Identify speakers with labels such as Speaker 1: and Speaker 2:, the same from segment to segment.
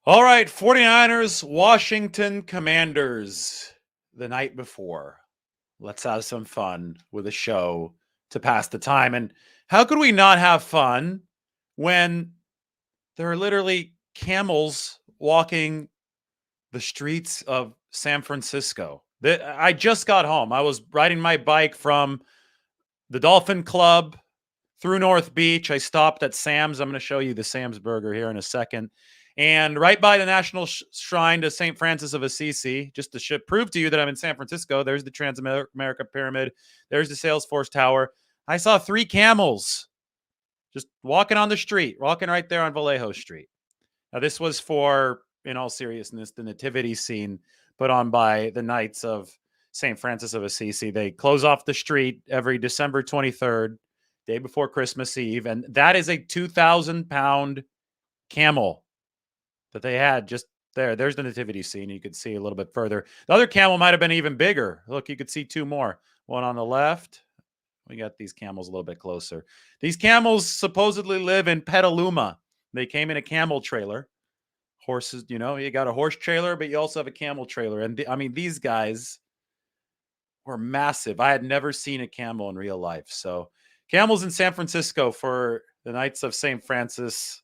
Speaker 1: All right, 49ers, Washington Commanders the night before. Let's have some fun with a show to pass the time. And how could we not have fun when there are literally camels walking the streets of San Francisco? I just got home. I was riding my bike from the Dolphin Club through North Beach. I stopped at Sam's. I'm going to show you the Sam's burger here in a second. And right by the National Shrine to St. Francis of Assisi, just to prove to you that I'm in San Francisco, there's the Trans-America Pyramid. There's the Salesforce Tower. I saw 3 camels just walking on the street, walking right there on Vallejo Street. Now, this was for, in all seriousness, the nativity scene put on by the Knights of St. Francis of Assisi. They close off the street every December 23rd, day before Christmas Eve. And that is a 2,000-pound camel that they had just there. There's the nativity scene. You could see a little bit further. The other camel might have been even bigger. Look, you could see 2 more. One on the left. We got these camels a little bit closer. These camels supposedly live in Petaluma. They came in a camel trailer. Horses, you got a horse trailer, but you also have a camel trailer. And these guys were massive. I had never seen a camel in real life. So camels in San Francisco for the Knights of St. Francis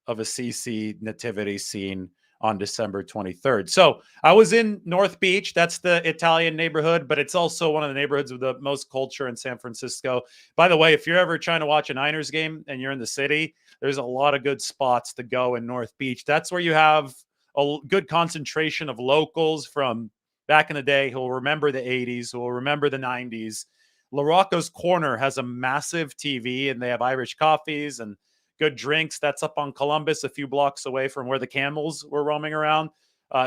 Speaker 1: of Assisi nativity scene on December 23rd. So I was in North Beach. That's the Italian neighborhood, but it's also one of the neighborhoods with the most culture in San Francisco. By the way, if you're ever trying to watch a Niners game and you're in the city, there's a lot of good spots to go in North Beach. That's where you have a good concentration of locals from back in the day who will remember the 80s, who will remember the 90s. LaRocco's Corner has a massive TV, and they have Irish coffees and good drinks. That's up on Columbus, a few blocks away from where the camels were roaming around.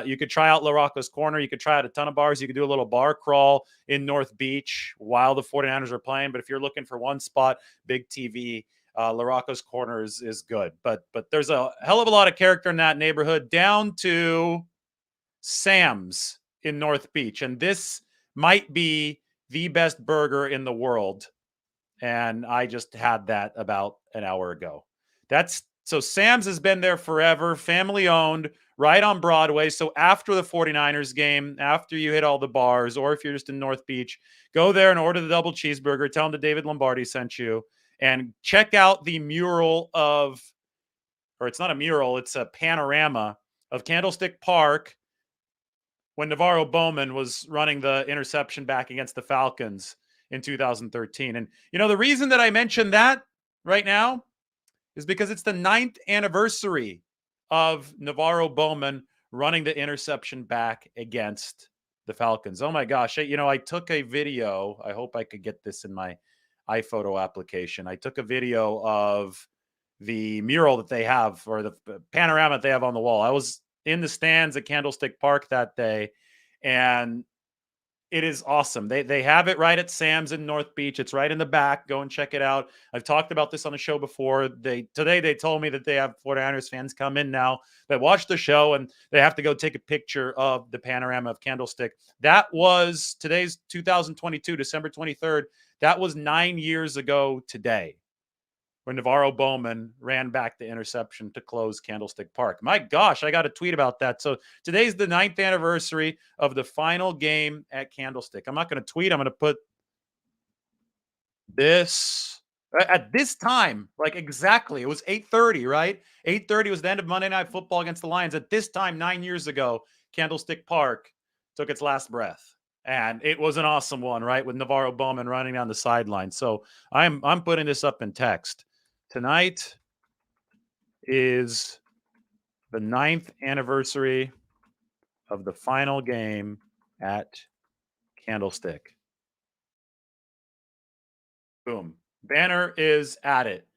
Speaker 1: You could try out LaRocco's Corner. You could try out a ton of bars. You could do a little bar crawl in North Beach while the 49ers are playing. But if you're looking for one spot, big TV, LaRocco's Corner is good. But there's a hell of a lot of character in that neighborhood, down to Sam's in North Beach. And this might be the best burger in the world. And I just had that about an hour ago. So Sam's has been there forever, family owned, right on Broadway. So after the 49ers game, after you hit all the bars, or if you're just in North Beach, go there and order the double cheeseburger. Tell them that David Lombardi sent you, and check out the mural or it's not a mural, it's a panorama of Candlestick Park when Navarro Bowman was running the interception back against the Falcons in 2013. And, the reason that I mentioned that right now is because it's the 9th anniversary of Navarro Bowman running the interception back against the Falcons. Oh my gosh. I took a video. I hope I could get this in my iPhoto application. I took a video of the mural that they have, or the panorama that they have on the wall. I was in the stands at Candlestick Park that day, and it is awesome. They have it right at Sam's in North Beach. It's right in the back. Go and check it out. I've talked about this on the show before. Today they told me that they have 49ers fans come in now that watch the show, and they have to go take a picture of the panorama of Candlestick. That was today's 2022, December 23rd. That was 9 years ago today, when Navarro Bowman ran back the interception to close Candlestick Park. My gosh, I got a tweet about that. So today's the 9th anniversary of the final game at Candlestick. I'm not going to tweet. I'm going to put this at this time, like exactly. It was 8:30, right? 8:30 was the end of Monday Night Football against the Lions. At this time, 9 years ago, Candlestick Park took its last breath. And it was an awesome one, right? With Navarro Bowman running down the sideline. So I'm putting this up in text. Tonight is the 9th anniversary of the final game at Candlestick. Boom. Banner is at it.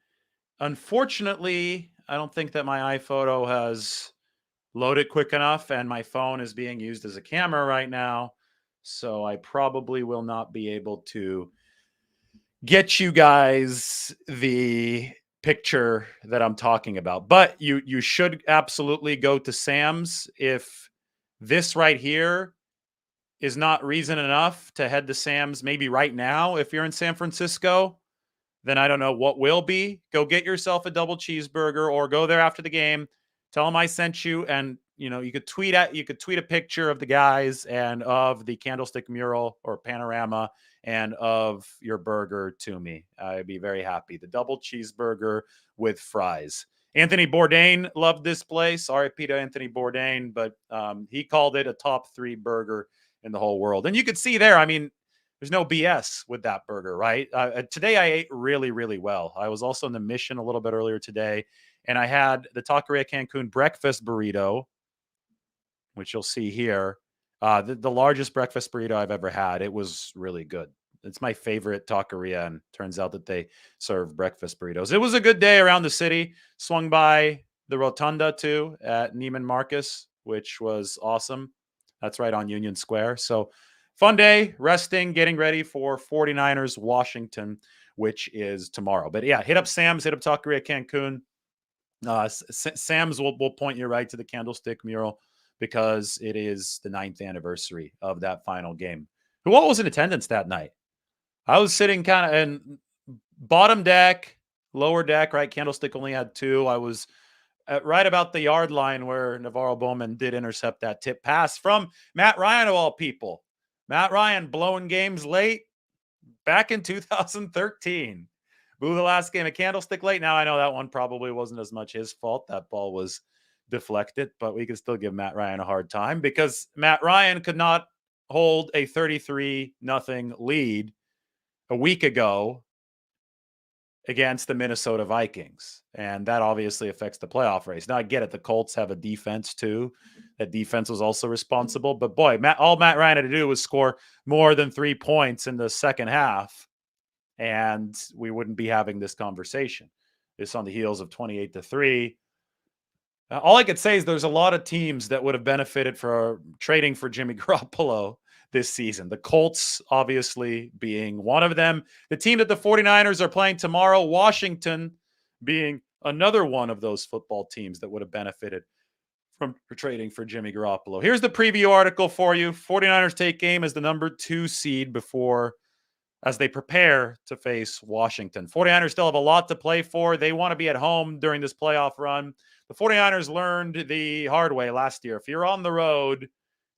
Speaker 1: Unfortunately, I don't think that my iPhoto has loaded quick enough, and my phone is being used as a camera right now. So I probably will not be able to get you guys the picture that I'm talking about. But you should absolutely go to Sam's. If this right here is not reason enough to head to Sam's maybe right now, if you're in San Francisco, then I don't know what will be. Go get yourself a double cheeseburger, or go there after the game, Tell them I sent you, and you could tweet a picture of the guys and of the Candlestick mural or panorama and of your burger to me. I'd be very happy. The double cheeseburger with fries. Anthony Bourdain loved this place. RIP to Anthony Bourdain, but he called it a top 3 burger in the whole world. And you could see there, I mean, there's no BS with that burger, right? Today I ate really, really well. I was also in the Mission a little bit earlier today, and I had the Taqueria Cancun breakfast burrito, which you'll see here. The largest breakfast burrito I've ever had. It was really good. It's my favorite taqueria, and turns out that they serve breakfast burritos. It was a good day around the city. Swung by the Rotunda, too, at Neiman Marcus, which was awesome. That's right on Union Square. So, fun day, resting, getting ready for 49ers Washington, which is tomorrow. But yeah, hit up Sam's, hit up Taqueria Cancun. Sam's will point you right to the Candlestick mural because it is the 9th anniversary of that final game. Who all was in attendance that night? I was sitting kind of in bottom deck, lower deck, right? Candlestick only had 2. I was right about the yard line where Navarro Bowman did intercept that tip pass from Matt Ryan, of all people. Matt Ryan blowing games late back in 2013. Blew the last game at Candlestick late. Now, I know that one probably wasn't as much his fault. That ball was deflected, but we can still give Matt Ryan a hard time because Matt Ryan could not hold a 33-0 lead a week ago against the Minnesota Vikings. And that obviously affects the playoff race. Now, I get it. The Colts have a defense, too. That defense was also responsible. But, boy, all Matt Ryan had to do was score more than 3 points in the second half, and we wouldn't be having this conversation. This on the heels of 28-3. All I could say is there's a lot of teams that would have benefited for trading for Jimmy Garoppolo this season. The Colts, obviously, being one of them. The team that the 49ers are playing tomorrow, Washington, being another one of those football teams that would have benefited from trading for Jimmy Garoppolo. Here's the preview article for you. 49ers take game as the number 2 seed as they prepare to face Washington. 49ers still have a lot to play for. They want to be at home during this playoff run. The 49ers learned the hard way last year. If you're on the road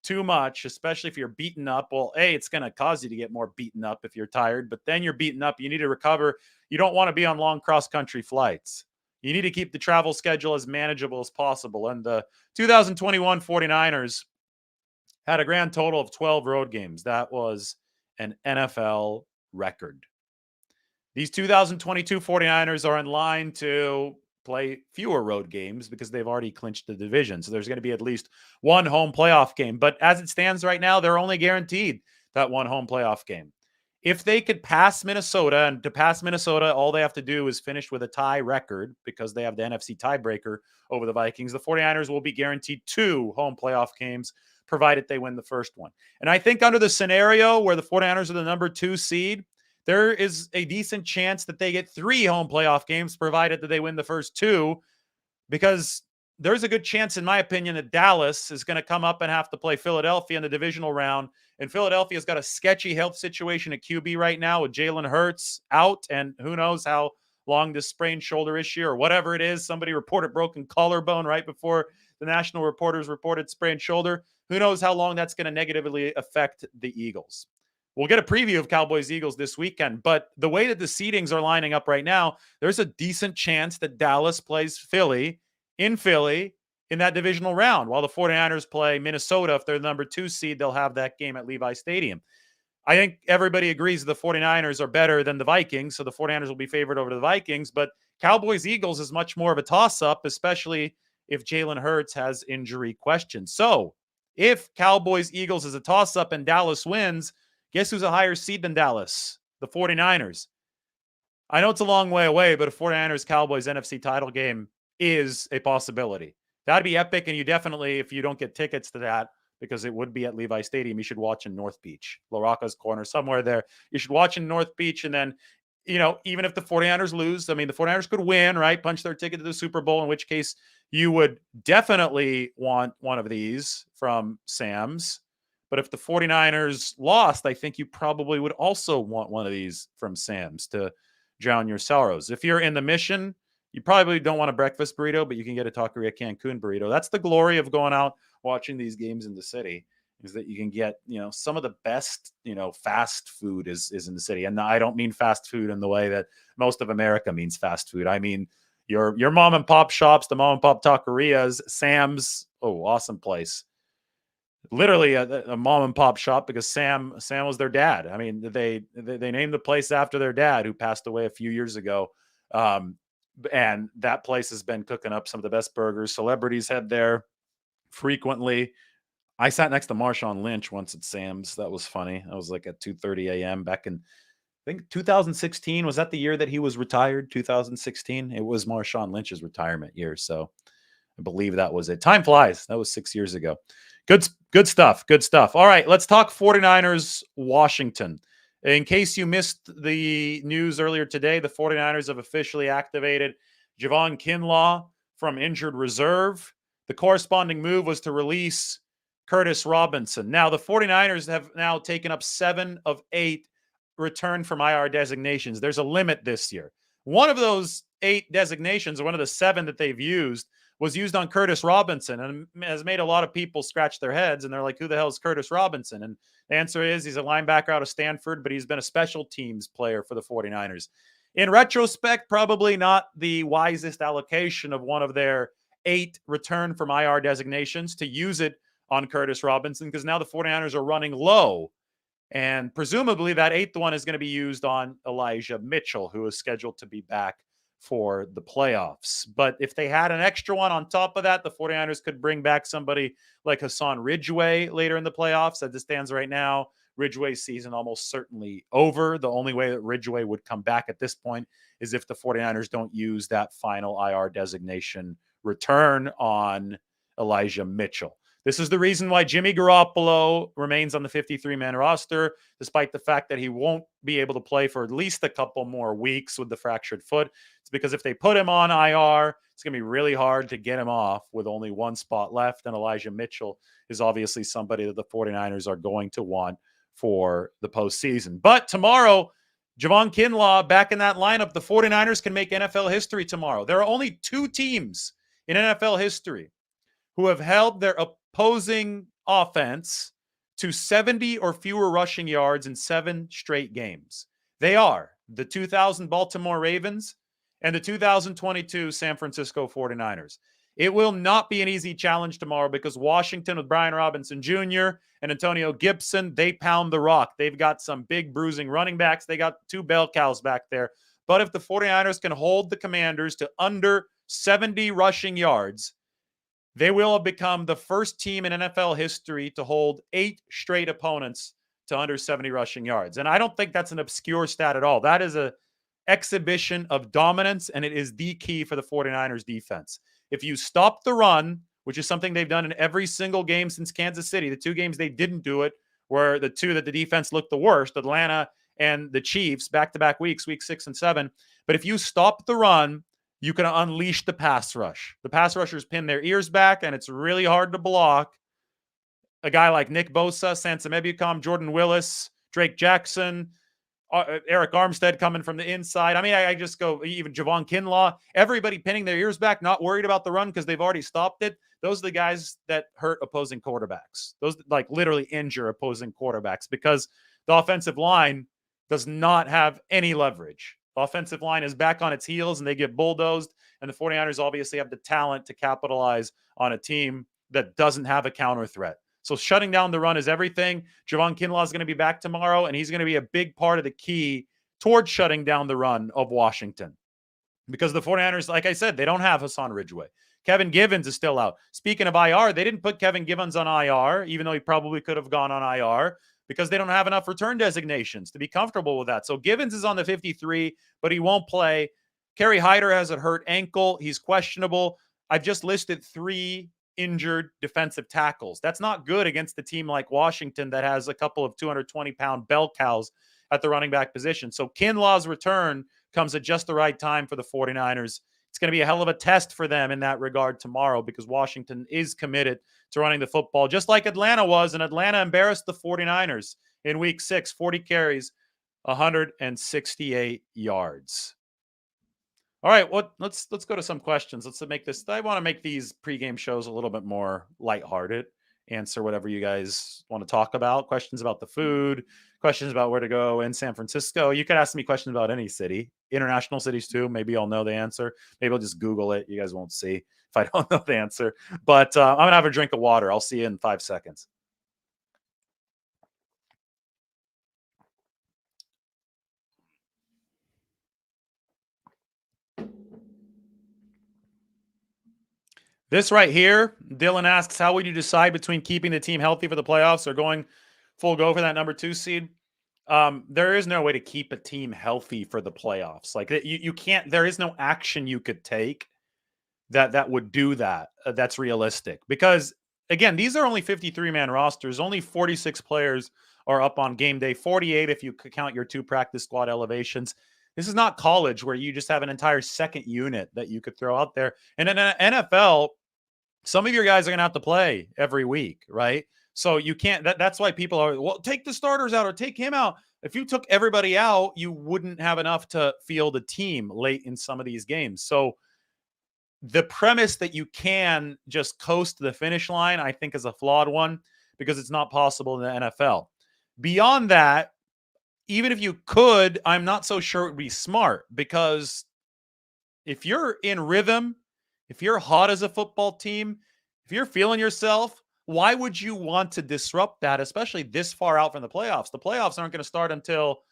Speaker 1: too much, especially if you're beaten up, well, A, it's going to cause you to get more beaten up if you're tired, but then you're beaten up. You need to recover. You don't want to be on long cross-country flights. You need to keep the travel schedule as manageable as possible. And the 2021 49ers had a grand total of 12 road games. That was an NFL record. These 2022 49ers are in line to play fewer road games because they've already clinched the division. So there's going to be at least one home playoff game. But as it stands right now, they're only guaranteed that one home playoff game. If they could pass Minnesota, and to pass Minnesota, all they have to do is finish with a tie record because they have the NFC tiebreaker over the Vikings. The 49ers will be guaranteed 2 home playoff games, provided they win the first one. And I think under the scenario where the 49ers are the number 2 seed, there is a decent chance that they get 3 home playoff games, provided that they win the first 2, because there's a good chance, in my opinion, that Dallas is going to come up and have to play Philadelphia in the divisional round. And Philadelphia's got a sketchy health situation at QB right now with Jalen Hurts out, and who knows how long this sprained shoulder issue or whatever it is. Somebody reported broken collarbone right before the national reporters reported sprained shoulder. Who knows how long that's going to negatively affect the Eagles. We'll get a preview of Cowboys-Eagles this weekend, but the way that the seedings are lining up right now, there's a decent chance that Dallas plays Philly in that divisional round, while the 49ers play Minnesota. If they're the number 2 seed, they'll have that game at Levi Stadium. I think everybody agrees the 49ers are better than the Vikings, so the 49ers will be favored over the Vikings, but Cowboys-Eagles is much more of a toss-up, especially if Jalen Hurts has injury questions. So if Cowboys-Eagles is a toss-up and Dallas wins, guess who's a higher seed than Dallas? The 49ers. I know it's a long way away, but a 49ers-Cowboys NFC title game is a possibility. That'd be epic, and you definitely, if you don't get tickets to that, because it would be at Levi Stadium, you should watch in North Beach, La Rocca's Corner, somewhere there. You should watch in North Beach, and then, even if the 49ers lose, I mean, the 49ers could win, right? Punch their ticket to the Super Bowl, in which case you would definitely want one of these from Sam's. But if the 49ers lost, I think you probably would also want one of these from Sam's to drown your sorrows. If you're in the Mission, You probably don't want a breakfast burrito, but you can get a Taqueria Cancun burrito. That's the glory of going out watching these games in the city, is that you can get, some of the best, fast food is in the city. And I don't mean fast food in the way that most of America means fast food. I mean your mom and pop shops, the mom and pop taquerias, Sam's, awesome place. Literally a mom and pop shop, because Sam was their dad. I mean, they named the place after their dad, who passed away a few years ago. And that place has been cooking up some of the best burgers. Celebrities head there frequently. I sat next to Marshawn Lynch once at Sam's. That was funny. I was like at 2:30 a.m. back in, I think, 2016. Was that the year that he was retired? 2016. It was Marshawn Lynch's retirement year. So I believe that was it. Time flies. That was 6 years ago. Good stuff. Good stuff. All right, let's talk 49ers Washington. In case you missed the news earlier today, the 49ers have officially activated Javon Kinlaw from injured reserve. The corresponding move was to release Curtis Robinson. Now, the 49ers have now taken up 7 of 8 return from IR designations. There's a limit this year. One of those 8 designations, or one of the 7 that they've used, was used on Curtis Robinson, and has made a lot of people scratch their heads, and they're like, who the hell is Curtis Robinson? And the answer is, he's a linebacker out of Stanford, but he's been a special teams player for the 49ers. In retrospect, probably not the wisest allocation of one of their 8 return from IR designations to use it on Curtis Robinson, because now the 49ers are running low. And presumably that 8th one is going to be used on Elijah Mitchell, who is scheduled to be back for the playoffs. But if they had an extra one on top of that, the 49ers could bring back somebody like Hassan Ridgeway later in the playoffs. As it stands right now, Ridgeway's season almost certainly over. The only way that Ridgeway would come back at this point is if the 49ers don't use that final IR designation return on Elijah Mitchell. This is the reason why Jimmy Garoppolo remains on the 53-man roster, despite the fact that he won't be able to play for at least a couple more weeks with the fractured foot. It's because if they put him on IR, it's going to be really hard to get him off with only one spot left. And Elijah Mitchell is obviously somebody that the 49ers are going to want for the postseason. But tomorrow, Javon Kinlaw back in that lineup. The 49ers can make NFL history tomorrow. There are only 2 teams in NFL history who have held their opposing offense to 70 or fewer rushing yards in 7 straight games. They are the 2000 Baltimore Ravens and the 2022 San Francisco 49ers. It will not be an easy challenge tomorrow, because Washington, with Brian Robinson Jr. and Antonio Gibson, they pound the rock. They've got some big bruising running backs. They got 2 bell cows back there. But if the 49ers can hold the Commanders to under 70 rushing yards, they will have become the first team in NFL history to hold 8 straight opponents to under 70 rushing yards. And I don't think that's an obscure stat at all. That is an exhibition of dominance, and it is the key for the 49ers defense. If you stop the run, which is something they've done in every single game since Kansas City, the 2 games they didn't do it were the 2 that the defense looked the worst, Atlanta and the Chiefs, back-to-back weeks, week 6 and 7. But if you stop the run, you can unleash the pass rush. The pass rushers pin their ears back, and it's really hard to block a guy like Nick Bosa, Sansa Mebucom, Jordan Willis, Drake Jackson, Eric Armstead coming from the inside. I mean, I just go, even Javon Kinlaw, everybody pinning their ears back, not worried about the run because they've already stopped it. Those are the guys that hurt opposing quarterbacks. Those like literally injure opposing quarterbacks, because the offensive line does not have any leverage. The offensive line is back on its heels, and they get bulldozed. And the 49ers obviously have the talent to capitalize on a team that doesn't have a counter threat. So shutting down the run is everything. Javon Kinlaw is going to be back tomorrow, and he's going to be a big part of the key towards shutting down the run of Washington. Because the 49ers, like I said, they don't have Hassan Ridgeway. Kevin Givens is still out. Speaking of IR, they didn't put Kevin Givens on IR, even though he probably could have gone on IR, because they don't have enough return designations to be comfortable with that. So Givens is on the 53, but he won't play. Kerry Hyder has a hurt ankle. He's questionable. I've just listed 3 injured defensive tackles. That's not good against a team like Washington that has a couple of 220-pound bell cows at the running back position. So Kinlaw's return comes at just the right time for the 49ers. It's going to be a hell of a test for them in that regard tomorrow, because Washington is committed to running the football, just like Atlanta was, and Atlanta embarrassed the 49ers in week 6, 40 carries, 168 yards. All right, let's go to some questions. Let's make this. I want to make these pregame shows a little bit more lighthearted. Answer whatever you guys want to talk about. Questions about the food, questions about where to go in San Francisco. You could ask me questions about any city, international cities too. Maybe I'll know the answer. Maybe I'll just Google it. You guys won't see if I don't know the answer. But I'm gonna have a drink of water. I'll see you in 5 seconds. This right here, Dylan asks, how would you decide between keeping the team healthy for the playoffs or going full go for that number 2 seed? There is no way to keep a team healthy for the playoffs. Like you can't. There is no action you could take that would do that. That's realistic because again, these are only 53-man rosters. Only 46 players are up on game day. 48 if you count your 2 practice squad elevations. This is not college where you just have an entire second unit that you could throw out there. And in an NFL, some of your guys are going to have to play every week, right? So you can't. That's why people are, well, take the starters out or take him out. If you took everybody out, you wouldn't have enough to field a team late in some of these games. So the premise that you can just coast to the finish line, I think, is a flawed one because it's not possible in the NFL. Beyond that, even if you could, I'm not so sure it would be smart because if you're in rhythm, if you're hot as a football team, if you're feeling yourself, why would you want to disrupt that, especially this far out from the playoffs? The playoffs aren't going to start until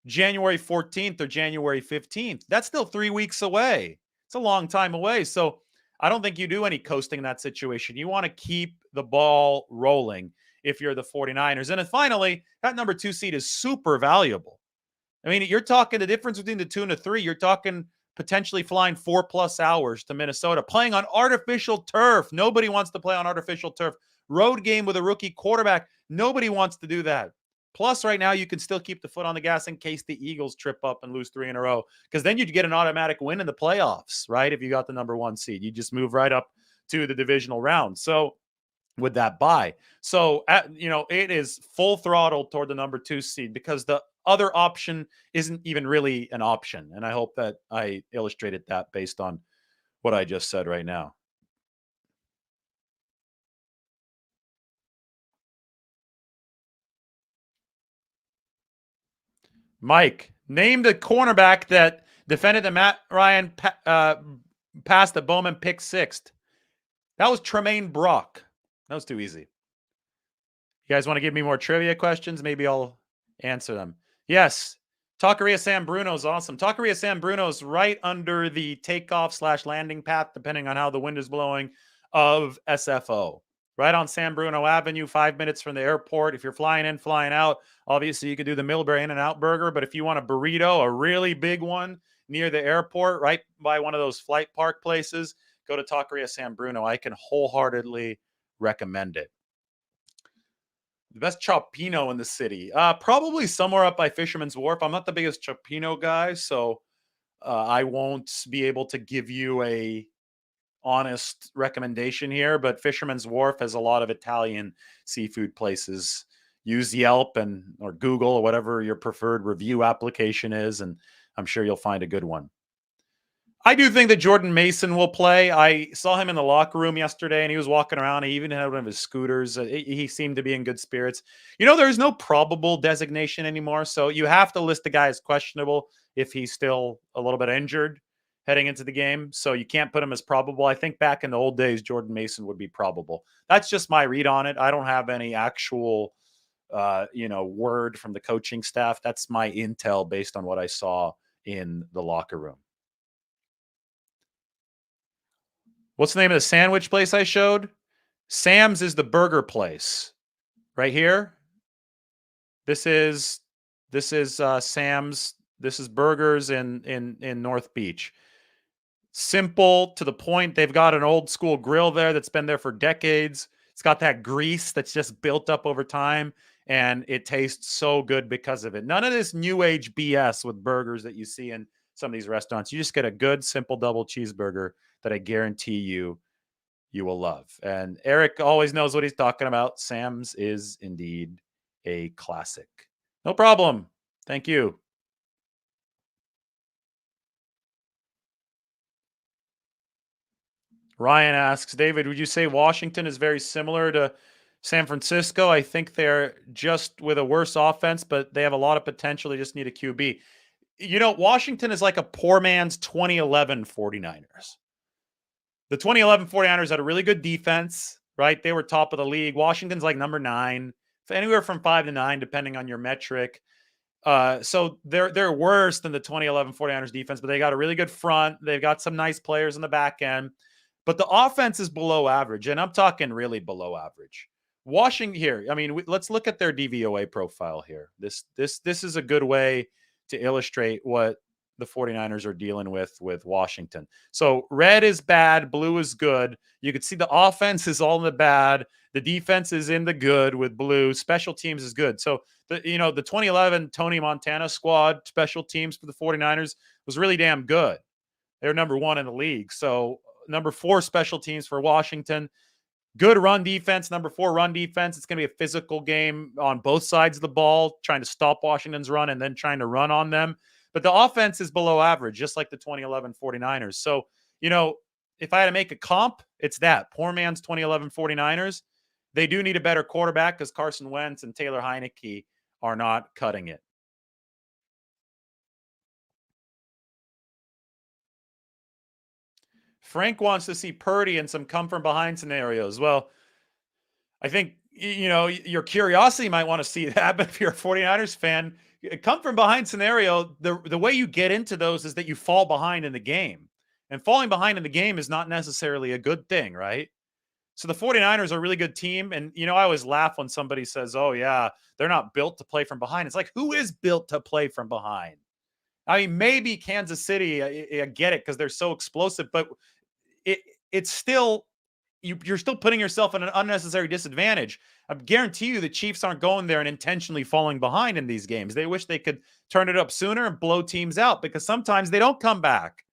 Speaker 1: January 14th or January 15th. That's still 3 weeks away. It's a long time away. So I don't think you do any coasting in that situation. You want to keep the ball rolling if you're the 49ers. And then finally, that number 2 seed is super valuable. I mean, you're talking the difference between the 2 and the 3. You're talking potentially flying 4+ hours to Minnesota, playing on artificial turf. Nobody wants to play on artificial turf. Road game with a rookie quarterback. Nobody wants to do that. Plus, right now, you can still keep the foot on the gas in case the Eagles trip up and lose 3 in a row, because then you'd get an automatic win in the playoffs, right? If you got the number 1 seed, you just move right up to the divisional round. So with that bye. So, it is full throttle toward the number 2 seed because the other option isn't even really an option. And I hope that I illustrated that based on what I just said right now. Mike, name the cornerback that defended the Matt Ryan pass that Bowman picked sixth. That was Tremaine Brock. That was too easy. You guys want to give me more trivia questions? Maybe I'll answer them. Yes. Taqueria San Bruno is awesome. Taqueria San Bruno is right under the takeoff/landing path, depending on how the wind is blowing, of SFO. Right on San Bruno Avenue, 5 minutes from the airport. If you're flying in, flying out, obviously you could do the Millbury In-N-Out burger. But if you want a burrito, a really big one near the airport, right by one of those flight park places, go to Taqueria San Bruno. I can wholeheartedly recommend it. The best Chopino in the city. Probably somewhere up by Fisherman's Wharf. I'm not the biggest Chopino guy, so I won't be able to give you a honest recommendation here, but Fisherman's Wharf has a lot of Italian seafood places. Use Yelp or Google or whatever your preferred review application is, and I'm sure you'll find a good one. I do think that Jordan Mason will play. I saw him in the locker room yesterday, and he was walking around. He even had one of his scooters. He seemed to be in good spirits. There's no probable designation anymore, so you have to list the guy as questionable if he's still a little bit injured heading into the game. So you can't put him as probable. I think back in the old days, Jordan Mason would be probable. That's just my read on it. I don't have any actual, word from the coaching staff. That's my intel based on what I saw in the locker room. What's the name of the sandwich place I showed? Sam's is the burger place. Right here. This is Sam's. This is Burgers in North Beach. Simple, to the point. They've got an old school grill there that's been there for decades. It's got that grease that's just built up over time, and it tastes so good because of it. None of this new age BS with burgers that you see in some of these restaurants. You just get a good, simple double cheeseburger that I guarantee you will love. And Eric always knows what he's talking about. Sam's is indeed a classic. No problem. Thank you. Ryan asks, David, would you say Washington is very similar to San Francisco? I think they're just with a worse offense, but they have a lot of potential. They just need a QB. Washington is like a poor man's 2011 49ers. The 2011 49ers had a really good defense, right? They were top of the league. Washington's like number 9, anywhere from 5 to 9, depending on your metric. So they're worse than the 2011 49ers defense, but they got a really good front. They've got some nice players in the back end, but the offense is below average, and I'm talking really below average. Washington here. I mean, let's look at their DVOA profile here. This is a good way to illustrate what the 49ers are dealing with Washington. So red is bad, blue is good. You can see the offense is all in the bad. The defense is in the good with blue. Special teams is good. So the 2011 Tony Montana squad special teams for the 49ers was really damn good. They're number 1 in the league. So number 4 special teams for Washington. Good run defense, number 4 run defense. It's going to be a physical game on both sides of the ball, trying to stop Washington's run and then trying to run on them. But the offense is below average, just like the 2011 49ers. So, if I had to make a comp, it's that. Poor man's 2011 49ers. They do need a better quarterback because Carson Wentz and Taylor Heineke are not cutting it. Frank wants to see Purdy in some come from behind scenarios. Well, I think, your curiosity might want to see that, but if you're a 49ers fan, come from behind scenario, the way you get into those is that you fall behind in the game. And falling behind in the game is not necessarily a good thing, right? So the 49ers are a really good team. And, I always laugh when somebody says, oh, yeah, they're not built to play from behind. It's like, who is built to play from behind? I mean, maybe Kansas City, I get it because they're so explosive, but it's still, you're still putting yourself in an unnecessary disadvantage. I guarantee you the Chiefs aren't going there and intentionally falling behind in these games. They wish they could turn it up sooner and blow teams out because sometimes they don't come back.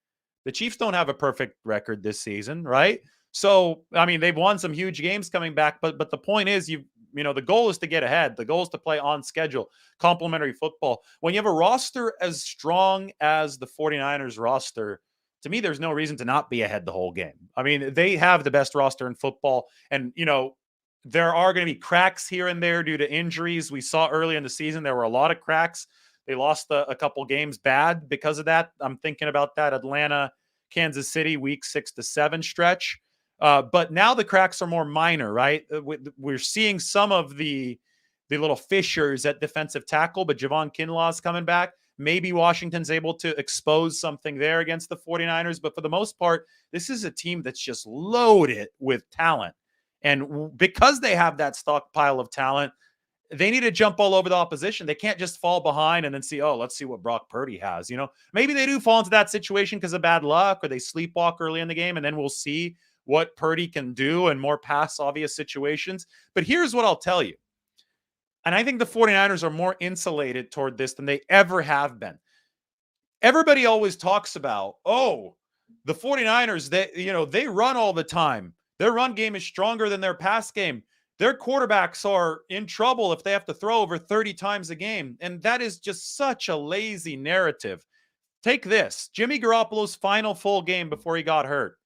Speaker 1: The Chiefs don't have a perfect record this season, right? So, I mean, they've won some huge games coming back, but the point is the goal is to get ahead. The goal is to play on schedule, complementary football. When you have a roster as strong as the 49ers roster, to me, there's no reason to not be ahead the whole game. I mean, they have the best roster in football, and, there are going to be cracks here and there due to injuries. We saw early in the season, there were a lot of cracks. They lost a couple games bad because of that. I'm thinking about that Atlanta, Kansas City, week 6 to 7 stretch. But now the cracks are more minor, right? We're seeing some of the little fissures at defensive tackle, but Javon Kinlaw is coming back. Maybe Washington's able to expose something there against the 49ers. But for the most part, this is a team that's just loaded with talent. And because they have that stockpile of talent, they need to jump all over the opposition. They can't just fall behind and then see, oh, let's see what Brock Purdy has. Maybe they do fall into that situation because of bad luck or they sleepwalk early in the game, and then we'll see what Purdy can do in more pass obvious situations. But here's what I'll tell you. And I think the 49ers are more insulated toward this than they ever have been. Everybody always talks about, the 49ers, they run all the time. Their run game is stronger than their pass game. Their quarterbacks are in trouble if they have to throw over 30 times a game. And that is just such a lazy narrative. Take this. Jimmy Garoppolo's final full game before he got hurt.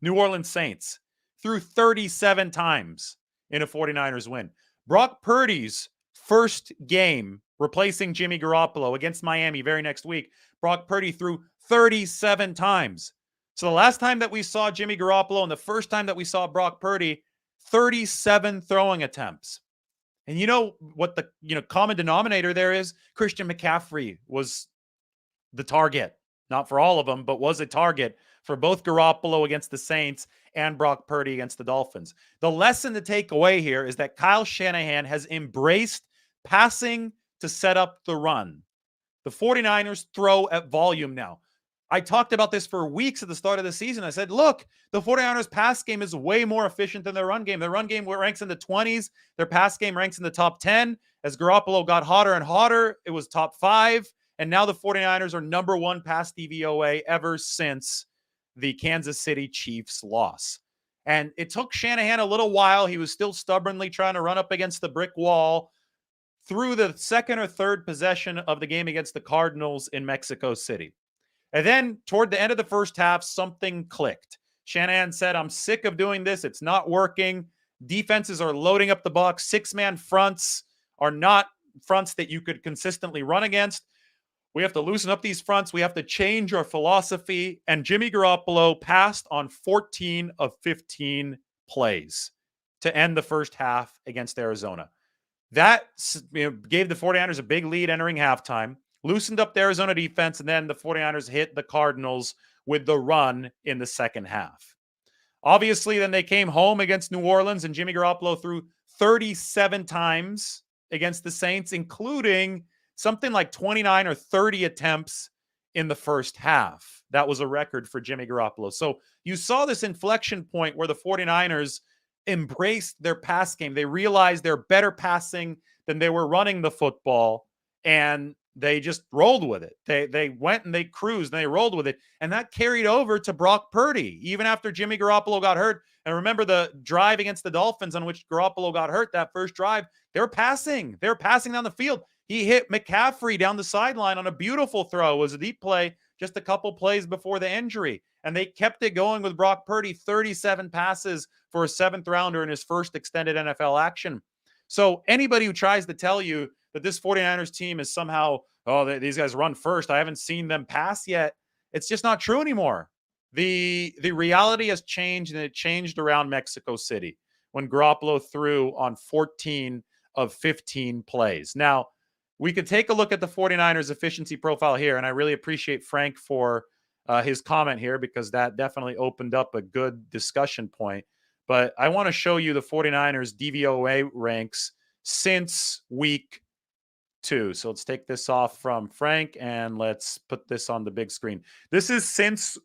Speaker 1: New Orleans Saints threw 37 times in a 49ers win. Brock Purdy's first game replacing Jimmy Garoppolo against Miami very next week, Brock Purdy threw 37 times. So the last time that we saw Jimmy Garoppolo and the first time that we saw Brock Purdy, 37 throwing attempts. And you know what the common denominator there is? Christian McCaffrey was the target. Not for all of them, but was a target for both Garoppolo against the Saints and Brock Purdy against the Dolphins. The lesson to take away here is that Kyle Shanahan has embraced passing to set up the run. The 49ers throw at volume now. I talked about this for weeks at the start of the season. I said, look, the 49ers pass game is way more efficient than their run game. Their run game ranks in the 20s. Their pass game ranks in the top 10. As Garoppolo got hotter and hotter, it was top 5. And now the 49ers are number 1 pass DVOA ever since the Kansas City Chiefs loss. And it took Shanahan a little while. He was still stubbornly trying to run up against the brick wall through the second or third possession of the game against the Cardinals in Mexico City. And then toward the end of the first half, something clicked. Shanahan said, I'm sick of doing this. It's not working. Defenses are loading up the box. 6-man fronts are not fronts that you could consistently run against. We have to loosen up these fronts. We have to change our philosophy. And Jimmy Garoppolo passed on 14 of 15 plays to end the first half against Arizona. That gave the 49ers a big lead entering halftime, loosened up the Arizona defense, and then the 49ers hit the Cardinals with the run in the second half. Obviously, then they came home against New Orleans, and Jimmy Garoppolo threw 37 times against the Saints, including something like 29 or 30 attempts in the first half. That was a record for Jimmy Garoppolo. So you saw this inflection point where the 49ers embraced their pass game. They realized they're better passing than they were running the football, and they just rolled with it. They went and they cruised and they rolled with it, and that carried over to Brock Purdy even after Jimmy Garoppolo got hurt. And remember the drive against the Dolphins on which Garoppolo got hurt, that first drive, they were passing down the field. He hit McCaffrey down the sideline on a beautiful throw. It was a deep play just a couple plays before the injury. And they kept it going with Brock Purdy, 37 passes for a 7th rounder in his first extended NFL action. So anybody who tries to tell you that this 49ers team is somehow, these guys run first, I haven't seen them pass yet, it's just not true anymore. The reality has changed, and it changed around Mexico City when Garoppolo threw on 14 of 15 plays. Now, we could take a look at the 49ers efficiency profile here, and I really appreciate Frank for his comment here because that definitely opened up a good discussion point. But I want to show you the 49ers DVOA ranks since week 2. So let's take this off from Frank and let's put this on the big screen. This is since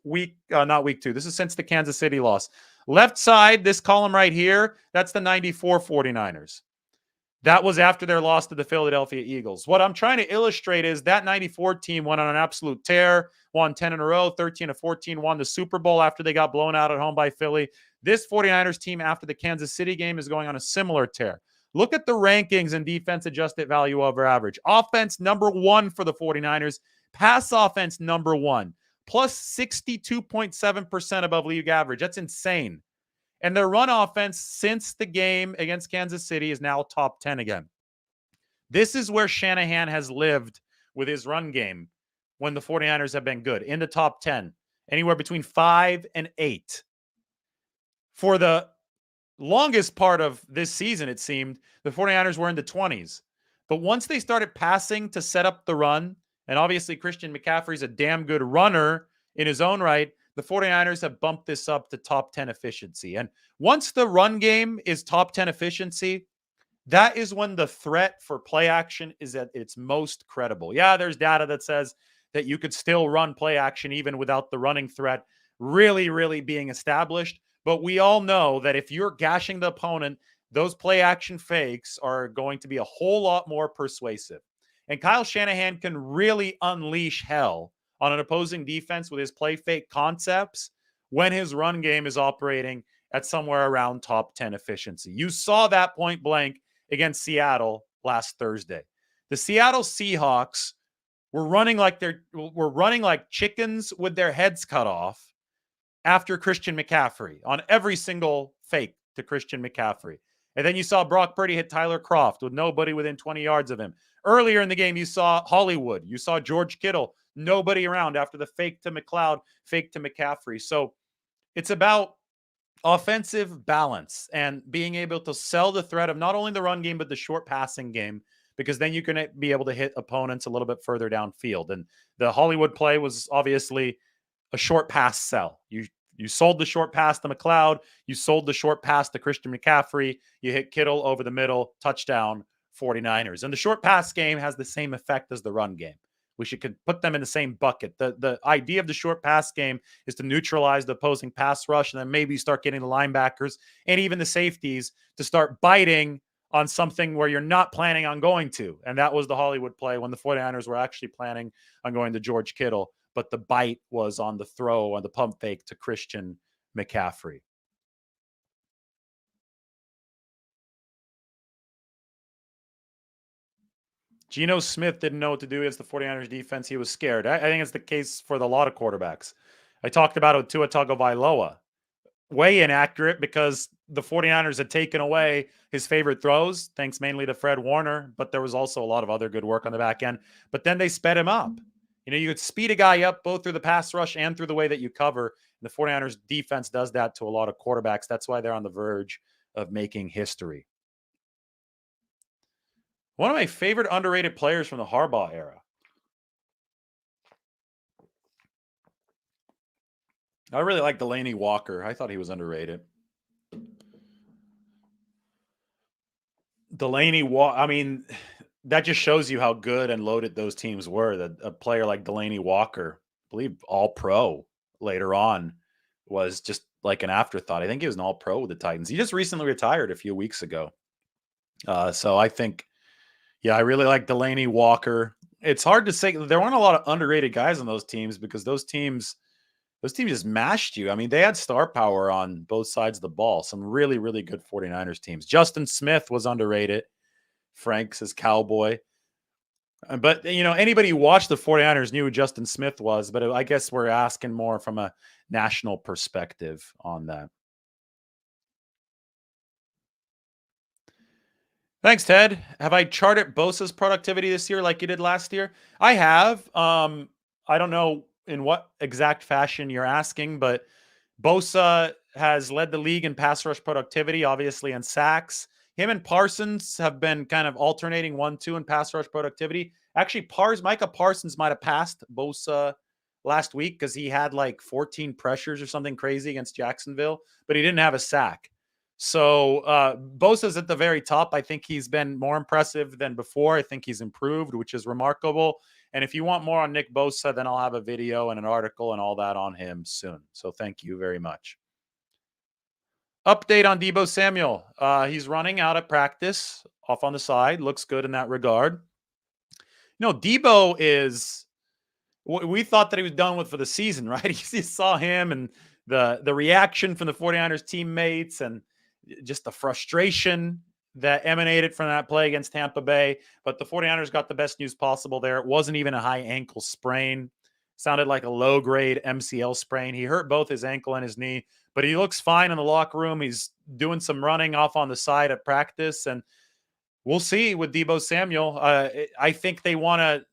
Speaker 1: not week 2. This is since the Kansas City loss. Left side, this column right here, that's the 94 49ers. That was after their loss to the Philadelphia Eagles. What I'm trying to illustrate is that 94 team went on an absolute tear, won 10 in a row, 13 of 14, won the Super Bowl after they got blown out at home by Philly. This 49ers team after the Kansas City game is going on a similar tear. Look at the rankings and defense adjusted value over average. Offense number 1 for the 49ers. Pass offense number 1. Plus 62.7% above league average. That's insane. And their run offense since the game against Kansas City is now top 10 again. This is where Shanahan has lived with his run game when the 49ers have been good. In the top 10. Anywhere between 5 and 8. For the longest part of this season, it seemed, the 49ers were in the 20s. But once they started passing to set up the run, and obviously Christian McCaffrey's a damn good runner in his own right, the 49ers have bumped this up to top 10 efficiency. And once the run game is top 10 efficiency, that is when the threat for play action is at its most credible. Yeah, there's data that says that you could still run play action even without the running threat really being established. But we all know that if you're gashing the opponent, those play action fakes are going to be a whole lot more persuasive. And Kyle Shanahan can really unleash hell on an opposing defense with his play fake concepts when his run game is operating at somewhere around top 10 efficiency. You saw that point blank against Seattle last Thursday. The Seattle Seahawks were running like chickens with their heads cut off after Christian McCaffrey on every single fake to Christian McCaffrey. And then you saw Brock Purdy hit Tyler Kroft with nobody within 20 yards of him. Earlier in the game, you saw Hollywood. You saw George Kittle. Nobody around after the fake to McLeod, fake to McCaffrey. So it's about offensive balance and being able to sell the threat of not only the run game, but the short passing game, because then you can be able to hit opponents a little bit further downfield. And the Hollywood play was obviously a short pass sell. You sold the short pass to McLeod. You sold the short pass to Christian McCaffrey. You hit Kittle over the middle, touchdown, 49ers. And the short pass game has the same effect as the run game. We could put them in the same bucket. The idea of the short pass game is to neutralize the opposing pass rush and then maybe start getting the linebackers and even the safeties to start biting on something where you're not planning on going to. And that was the Hollywood play when the 49ers were actually planning on going to George Kittle. But the bite was on the throw on the pump fake to Christian McCaffrey. Geno Smith didn't know what to do against the 49ers defense. He was scared. I think it's the case for a lot of quarterbacks. I talked about it with Tua Tagovailoa. way inaccurate because the 49ers had taken away his favorite throws, thanks mainly to Fred Warner, but there was also a lot of other good work on the back end. But then they sped him up. You could speed a guy up both through the pass rush and through the way that you cover. And the 49ers defense does that to a lot of quarterbacks. That's why they're on the verge of making history. One of my favorite underrated players from the Harbaugh era. I really like Delaney Walker. I thought he was underrated. That just shows you how good and loaded those teams were. That a player like Delaney Walker, I believe all pro later on, was just like an afterthought. I think he was an all pro with the Titans. He just recently retired a few weeks ago. So I think, I really like Delaney Walker. It's hard to say. There weren't a lot of underrated guys on those teams because those teams just mashed you. I mean, they had star power on both sides of the ball. Some really, really good 49ers teams. Justin Smith was underrated. Frank says Cowboy. But, anybody who watched the 49ers knew who Justin Smith was. But I guess we're asking more from a national perspective on that. Thanks, Ted. Have I charted Bosa's productivity this year like you did last year? I have. I don't know in what exact fashion you're asking, but Bosa has led the league in pass rush productivity, obviously in sacks. Him and Parsons have been kind of alternating 1-2 in pass rush productivity. Actually, Micah Parsons might have passed Bosa last week because he had like 14 pressures or something crazy against Jacksonville, but he didn't have a sack. So Bosa's at the very top. I think he's been more impressive than before. I think he's improved, which is remarkable. And if you want more on Nick Bosa, then I'll have a video and an article and all that on him soon. So thank you very much. Update on Deebo Samuel. He's running out of practice off on the side. Looks good in that regard. Deebo is, we thought that he was done with for the season, right? You saw him and the reaction from the 49ers teammates and just the frustration that emanated from that play against Tampa Bay. But the 49ers got the best news possible there. It wasn't even a high ankle sprain. Sounded like a low-grade MCL sprain. He hurt both his ankle and his knee, but he looks fine in the locker room. He's doing some running off on the side at practice, and we'll see with Deebo Samuel. I think they want to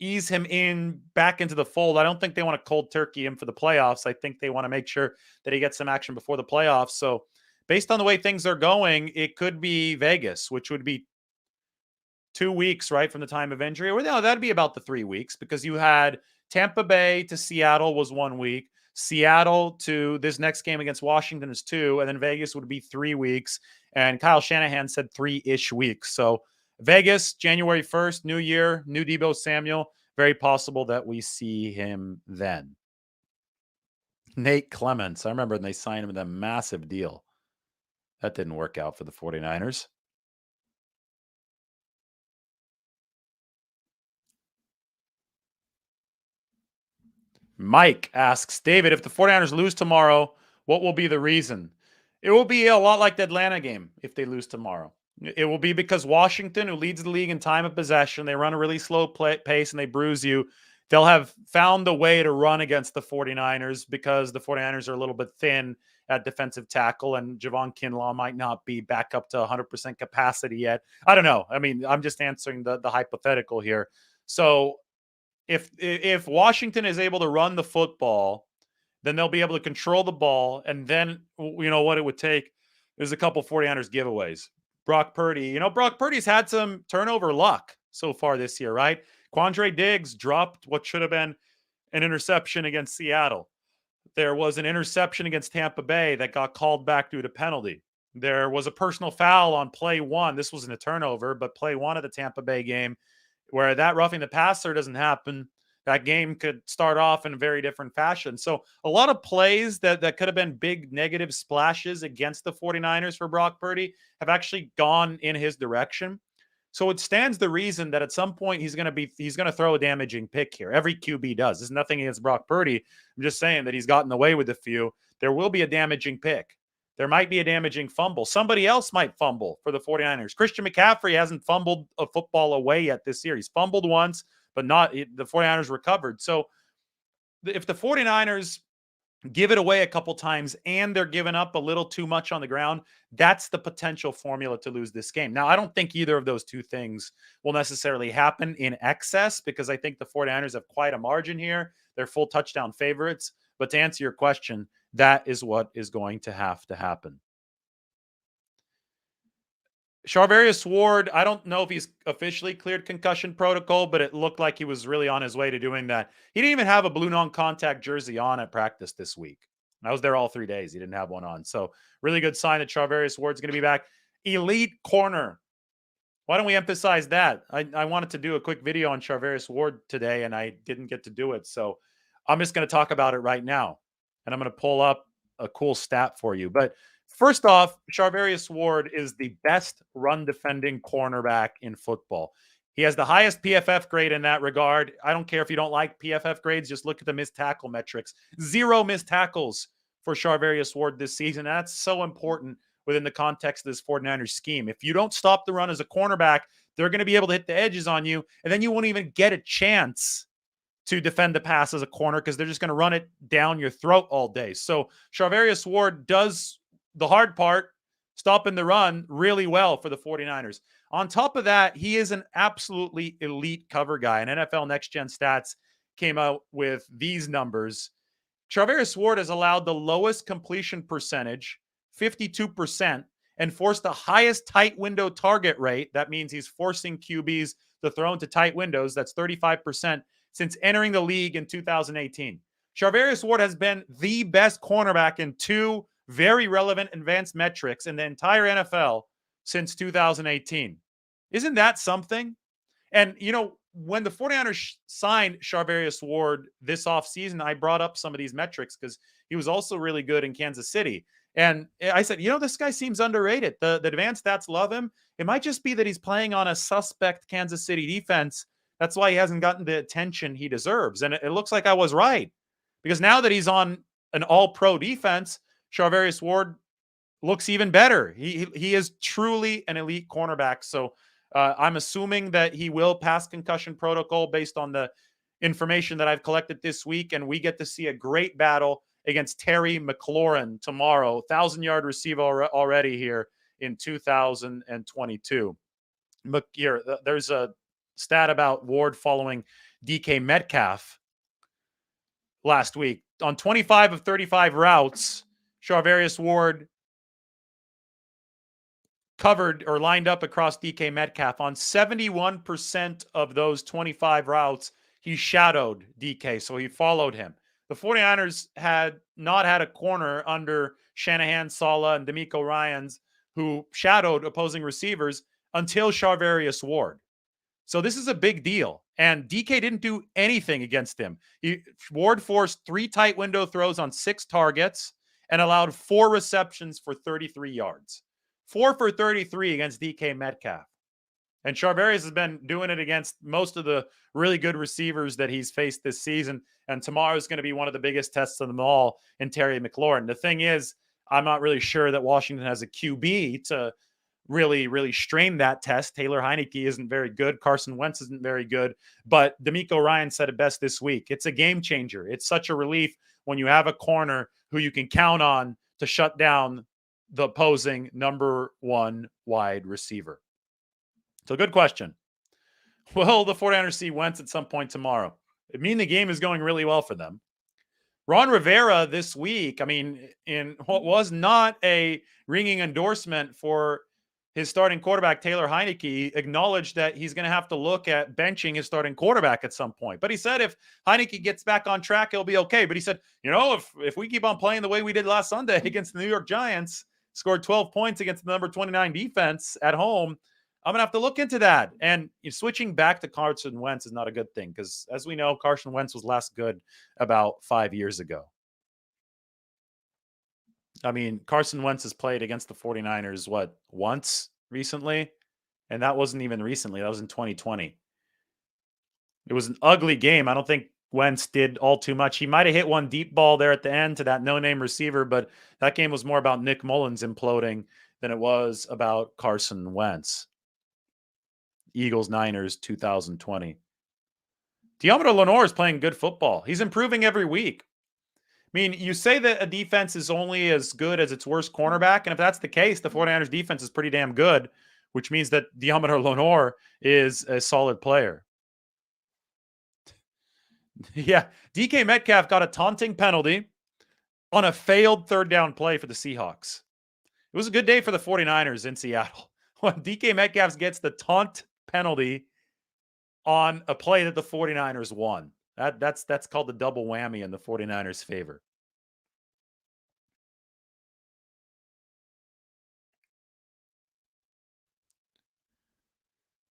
Speaker 1: ease him back into the fold. I don't think they want to cold turkey him for the playoffs. I think they want to make sure that he gets some action before the playoffs. So based on the way things are going, it could be Vegas, which would be 2 weeks, right, from the time of injury. Or no, that'd be about the 3 weeks because you had Tampa Bay to Seattle was 1 week. Seattle to this next game against Washington is 2, and then Vegas would be 3 weeks. And Kyle Shanahan said 3-ish weeks. So Vegas, January 1st, new year, new Deebo Samuel. Very possible that we see him then. Nate Clements. I remember when they signed him with a massive deal. That didn't work out for the 49ers. Mike asks, David, if the 49ers lose tomorrow, what will be the reason? It will be a lot like the Atlanta game if they lose tomorrow. It will be because Washington, who leads the league in time of possession, they run a really slow pace and they bruise you. They'll have found a way to run against the 49ers because the 49ers are a little bit thin at defensive tackle, and Javon Kinlaw might not be back up to 100% capacity yet. I don't know. I mean, I'm just answering the hypothetical here. So if Washington is able to run the football, then they'll be able to control the ball. And then, what it would take is a couple 49ers giveaways. Brock Purdy, Brock Purdy's had some turnover luck so far this year, right? Quandre Diggs dropped what should have been an interception against Seattle. There was an interception against Tampa Bay that got called back due to penalty. There was a personal foul on play 1. This wasn't a turnover, but play 1 of the Tampa Bay game, where that roughing the passer doesn't happen. That game could start off in a very different fashion. So a lot of plays that could have been big negative splashes against the 49ers for Brock Purdy have actually gone in his direction. So it stands the reason that at some point he's going to throw a damaging pick here. Every QB does. There's nothing against Brock Purdy. I'm just saying that he's gotten away with a few. There will be a damaging pick. There might be a damaging fumble. Somebody else might fumble for the 49ers. Christian McCaffrey hasn't fumbled a football away yet this year. He's fumbled once, but the 49ers recovered. So if the 49ers give it away a couple times, and they're giving up a little too much on the ground, that's the potential formula to lose this game. Now, I don't think either of those two things will necessarily happen in excess because I think the 49ers have quite a margin here. They're full touchdown favorites. But to answer your question, that is what is going to have to happen. Charvarius Ward, I don't know if he's officially cleared concussion protocol, but it looked like he was really on his way to doing that. He didn't even have a blue non-contact jersey on at practice this week. I was there all 3 days. He didn't have one on. So really good sign that Charvarius Ward's going to be back. Elite corner. Why don't we emphasize that? I wanted to do a quick video on Charvarius Ward today, and I didn't get to do it. So I'm just going to talk about it right now. And I'm going to pull up a cool stat for you. But first off, Charvarius Ward is the best run defending cornerback in football. He has the highest PFF grade in that regard. I don't care if you don't like PFF grades, just look at the missed tackle metrics. 0 missed tackles for Charvarius Ward this season. That's so important within the context of this 49ers scheme. If you don't stop the run as a cornerback, they're going to be able to hit the edges on you, and then you won't even get a chance to defend the pass as a corner because they're just going to run it down your throat all day. So Charvarius Ward does the hard part, stopping the run, really well for the 49ers. On top of that, he is an absolutely elite cover guy. And NFL Next Gen Stats came out with these numbers. Charvarius Ward has allowed the lowest completion percentage, 52%, and forced the highest tight window target rate. That means he's forcing QBs to throw into tight windows. That's 35% since entering the league in 2018. Charvarius Ward has been the best cornerback in 2 very relevant advanced metrics in the entire NFL since 2018. Isn't that something? And, you know, when the 49ers signed Charvarius Ward this offseason, I brought up some of these metrics because he was also really good in Kansas City. And I said, you know, this guy seems underrated. The advanced stats love him. It might just be that he's playing on a suspect Kansas City defense. That's why he hasn't gotten the attention he deserves. And it looks like I was right. Because now that he's on an all-pro defense, Charvarius Ward looks even better. He is truly an elite cornerback. So I'm assuming that he will pass concussion protocol based on the information that I've collected this week. And we get to see a great battle against Terry McLaurin tomorrow. 1,000-yard receiver already here in 2022. Look here, there's a stat about Ward following DK Metcalf last week. On 25 of 35 routes, Charvarius Ward covered or lined up across DK Metcalf. On 71% of those 25 routes, he shadowed DK, so he followed him. The 49ers had not had a corner under Shanahan, Saleh, and DeMeco Ryans who shadowed opposing receivers until Charvarius Ward. So this is a big deal. And DK didn't do anything against him. Ward forced 3 tight window throws on 6 targets and allowed 4 receptions for 33 yards. 4 for 33 against DK Metcalf. And Charvarius has been doing it against most of the really good receivers that he's faced this season. And tomorrow is going to be one of the biggest tests of them all in Terry McLaurin. The thing is, I'm not really sure that Washington has a QB to really strain that test. Taylor Heineke isn't very good. Carson Wentz isn't very good. But DeMeco Ryans said it best this week. It's a game changer. It's such a relief when you have a corner who you can count on to shut down the opposing number 1 wide receiver. So good question. Will the 49ers see Wentz at some point tomorrow? It means the game is going really well for them. Ron Rivera this week, I mean, in what was not a ringing endorsement for his starting quarterback, Taylor Heineke, acknowledged that he's going to have to look at benching his starting quarterback at some point. But he said if Heineke gets back on track, he'll be okay. But he said, you know, if we keep on playing the way we did last Sunday against the New York Giants, scored 12 points against the number 29 defense at home, I'm going to have to look into that. And switching back to Carson Wentz is not a good thing because, as we know, Carson Wentz was last good about 5 years ago. I mean, Carson Wentz has played against the 49ers, once recently? And that wasn't even recently. That was in 2020. It was an ugly game. I don't think Wentz did all too much. He might have hit one deep ball there at the end to that no-name receiver, but that game was more about Nick Mullins imploding than it was about Carson Wentz. Eagles-Niners 2020. Deommodore Lenoir is playing good football. He's improving every week. mean, you say that a defense is only as good as its worst cornerback, and if that's the case, the 49ers defense is pretty damn good, which means that Deommodore Lenoir is a solid player. Yeah, DK Metcalf got a taunting penalty on a failed third down play for the Seahawks. It was a good day for the 49ers in Seattle. When DK Metcalf gets the taunt penalty on a play that the 49ers won. That's called the double whammy in the 49ers' favor.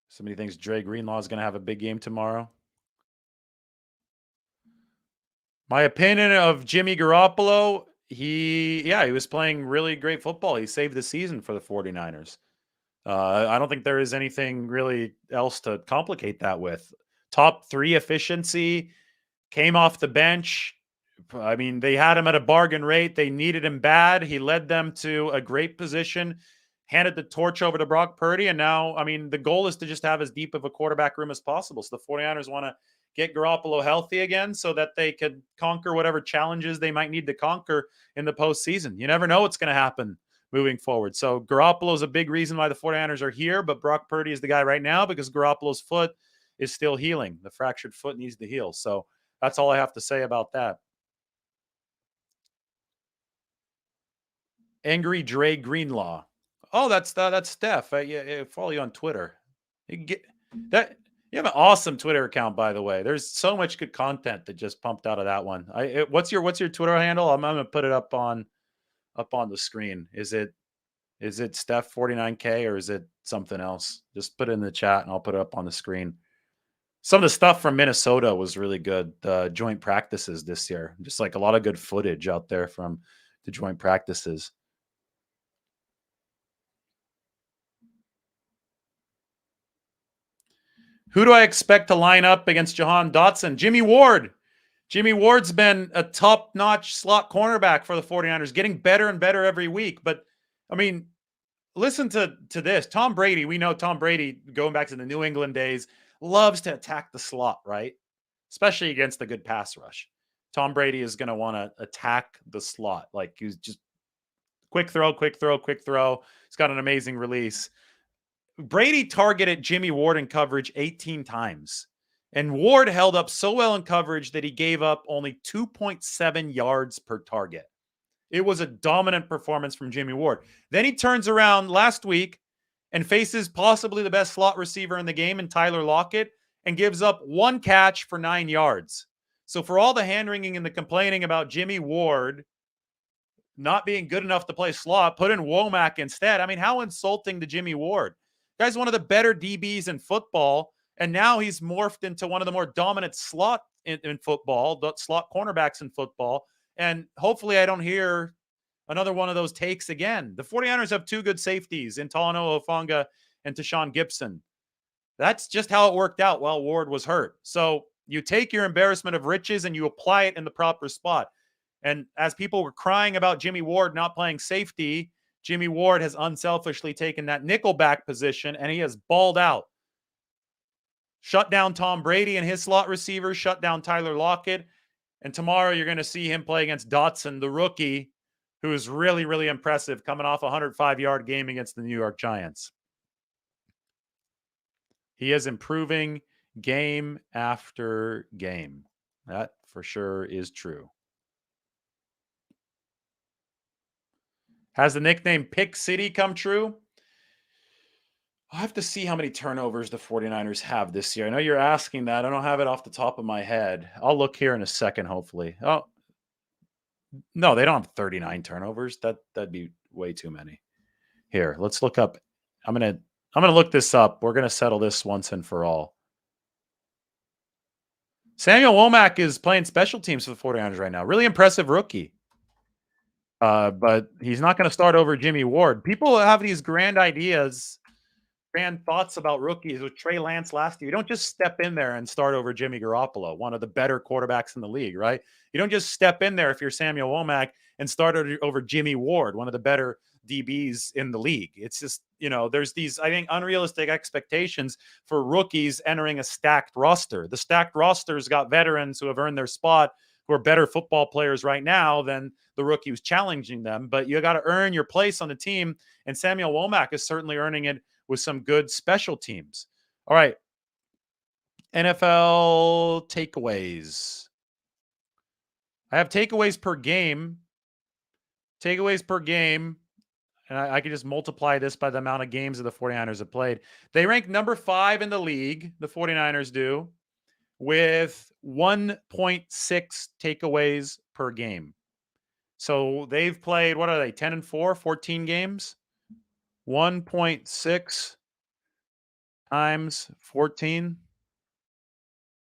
Speaker 1: Somebody thinks Dre Greenlaw is going to have a big game tomorrow. My opinion of Jimmy Garoppolo, he was playing really great football. He saved the season for the 49ers. I don't think there is anything really else to complicate that with. Top 3 efficiency, came off the bench. I mean, they had him at a bargain rate. They needed him bad. He led them to a great position, handed the torch over to Brock Purdy. And now, I mean, the goal is to just have as deep of a quarterback room as possible. So the 49ers want to get Garoppolo healthy again so that they could conquer whatever challenges they might need to conquer in the postseason. You never know what's going to happen moving forward. So Garoppolo is a big reason why the 49ers are here, but Brock Purdy is the guy right now because Garoppolo's foot is still healing. The fractured foot needs to heal. So that's all I have to say about that. Angry Dre Greenlaw. Oh, that's Steph. I follow you on Twitter. You can get that. You have an awesome Twitter account, by the way. There's so much good content that just pumped out of that one. What's your Twitter handle? I'm gonna put it up on the screen. Is it Steph 49K or is it something else? Just put it in the chat and I'll put it up on the screen. Some of the stuff from Minnesota was really good. The joint practices this year, just like a lot of good footage out there from the joint practices. Who do I expect to line up against Jahan Dotson? Jimmy Ward. Jimmy Ward's been a top-notch slot cornerback for the 49ers, getting better and better every week. But, I mean, listen to this. Tom Brady, we know Tom Brady, going back to the New England days, loves to attack the slot, right? Especially against a good pass rush. Tom Brady is going to want to attack the slot. Like, he's just quick throw, quick throw, quick throw. He's got an amazing release. Brady targeted Jimmy Ward in coverage 18 times. And Ward held up so well in coverage that he gave up only 2.7 yards per target. It was a dominant performance from Jimmy Ward. Then he turns around last week and faces possibly the best slot receiver in the game in Tyler Lockett and gives up 1 catch for 9 yards. So for all the hand-wringing and the complaining about Jimmy Ward not being good enough to play slot, put in Womack instead. I mean, how insulting to Jimmy Ward. Guy's one of the better DBs in football, and now he's morphed into one of the more dominant slot in football, the slot cornerbacks in football. And hopefully I don't hear another one of those takes again. The 49ers have 2 good safeties in Talanoa Hufanga and Tashawn Gibson. That's just how it worked out while Ward was hurt. So you take your embarrassment of riches and you apply it in the proper spot. And as people were crying about Jimmy Ward not playing safety, Jimmy Ward has unselfishly taken that nickelback position and he has balled out. Shut down Tom Brady and his slot receivers, shut down Tyler Lockett. And tomorrow you're going to see him play against Dotson, the rookie, who is really, really impressive, coming off a 105-yard game against the New York Giants. He is improving game after game. That for sure is true. Has the nickname Pick City come true? I'll have to see how many turnovers the 49ers have this year. I know you're asking that. I don't have it off the top of my head. I'll look here in a second, hopefully. Oh, no, they don't have 39 turnovers. That'd be way too many. Here, let's look up. I'm gonna look this up. We're gonna settle this once and for all. Samuel Womack is playing special teams for the 49ers right now. Really impressive rookie. But he's not going to start over Jimmy Ward. People have these grand ideas, grand thoughts about rookies with Trey Lance last year. You don't just step in there and start over Jimmy Garoppolo, one of the better quarterbacks in the league, right? You don't just step in there if you're Samuel Womack and start over Jimmy Ward, one of the better DBs in the league. It's just, there's these, I think, unrealistic expectations for rookies entering a stacked roster. The stacked roster's got veterans who have earned their spot who are better football players right now than the rookie who's challenging them. But you got to earn your place on the team, and Samuel Womack is certainly earning it with some good special teams. All right, NFL takeaways. I have takeaways per game. Takeaways per game. And I could just multiply this by the amount of games that the 49ers have played. They rank number 5 in the league, the 49ers do, with 1.6 takeaways per game. So they've played, what are they, 10-4, 14 games? 1.6 times 14.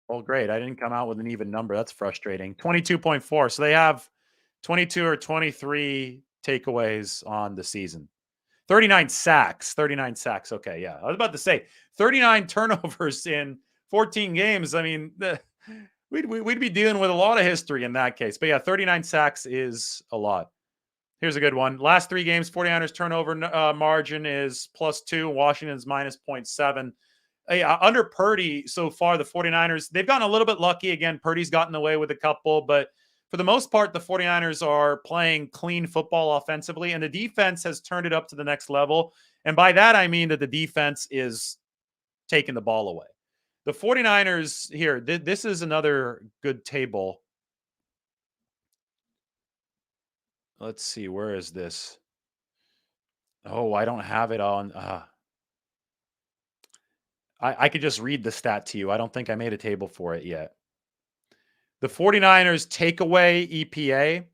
Speaker 1: Well, great. I didn't come out with an even number. That's frustrating. 22.4. So they have 22 or 23 takeaways on the season. 39 sacks. 39 sacks. Okay, yeah. I was about to say 39 turnovers in 14 games. I mean, we'd be dealing with a lot of history in that case. But yeah, 39 sacks is a lot. Here's a good one. Last 3 games, 49ers turnover margin is +2. Washington's -0.7. Under Purdy so far, the 49ers, they've gotten a little bit lucky. Again, Purdy's gotten away with a couple, but for the most part, the 49ers are playing clean football offensively, and the defense has turned it up to the next level. And by that, I mean that the defense is taking the ball away. The 49ers here, this is another good table. Let's see, where is this? Oh, I don't have it on. I could just read the stat to you. I don't think I made a table for it yet. The 49ers takeaway EPA.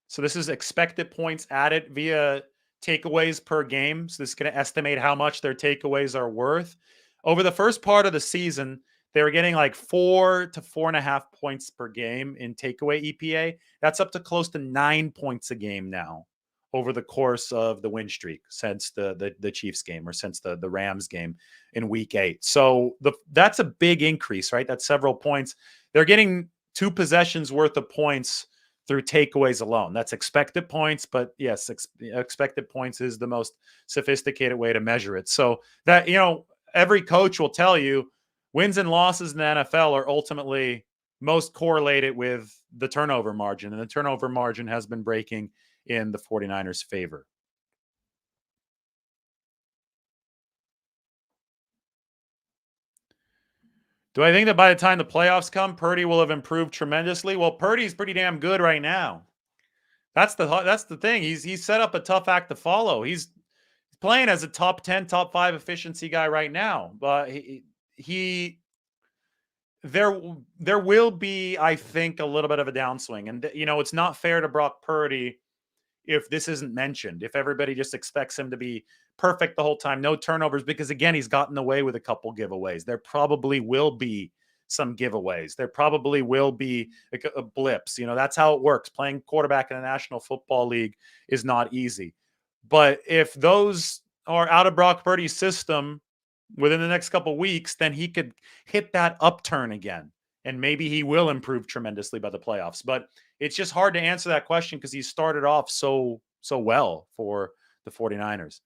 Speaker 1: So this is expected points added via takeaways per game. So this is going to estimate how much their takeaways are worth. Over the first part of the season, they were getting like 4 to 4.5 points per game in takeaway EPA. That's up to close to 9 points a game now over the course of the win streak since the Chiefs game, or since the Rams game in week 8. So that's a big increase, right? That's several points. They're getting 2 possessions worth of points through takeaways alone. That's expected points, but yes, expected points is the most sophisticated way to measure it. So that, every coach will tell you wins and losses in the NFL are ultimately most correlated with the turnover margin, and the turnover margin has been breaking in the 49ers' favor. Do I think that by the time the playoffs come, Purdy will have improved tremendously? Well, Purdy's pretty damn good right now. That's the thing. He's set up a tough act to follow. He's playing as a top 10, top 5 efficiency guy right now. But there will be, I think, a little bit of a downswing. And, it's not fair to Brock Purdy if this isn't mentioned, if everybody just expects him to be perfect the whole time, no turnovers, because again, he's gotten away with a couple giveaways. There probably will be some giveaways. There probably will be blips. That's how it works. Playing quarterback in the National Football League is not easy. But if those are out of Brock Purdy's system within the next couple weeks, then he could hit that upturn again. And maybe he will improve tremendously by the playoffs. But it's just hard to answer that question because he started off so well for the 49ers.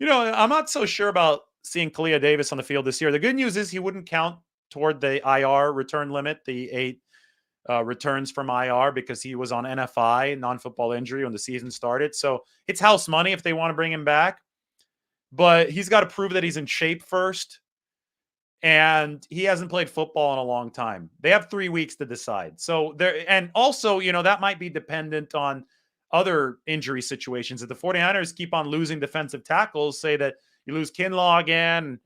Speaker 1: I'm not so sure about seeing Kalia Davis on the field this year. The good news is he wouldn't count toward the IR return limit, the 8 returns from IR, because he was on NFI, non-football injury, when the season started. So it's house money if they want to bring him back. But he's got to prove that he's in shape first. And he hasn't played football in a long time. They have 3 weeks to decide. So and also, that might be dependent on other injury situations. If the 49ers keep on losing defensive tackles, say that you lose Kinlaw again,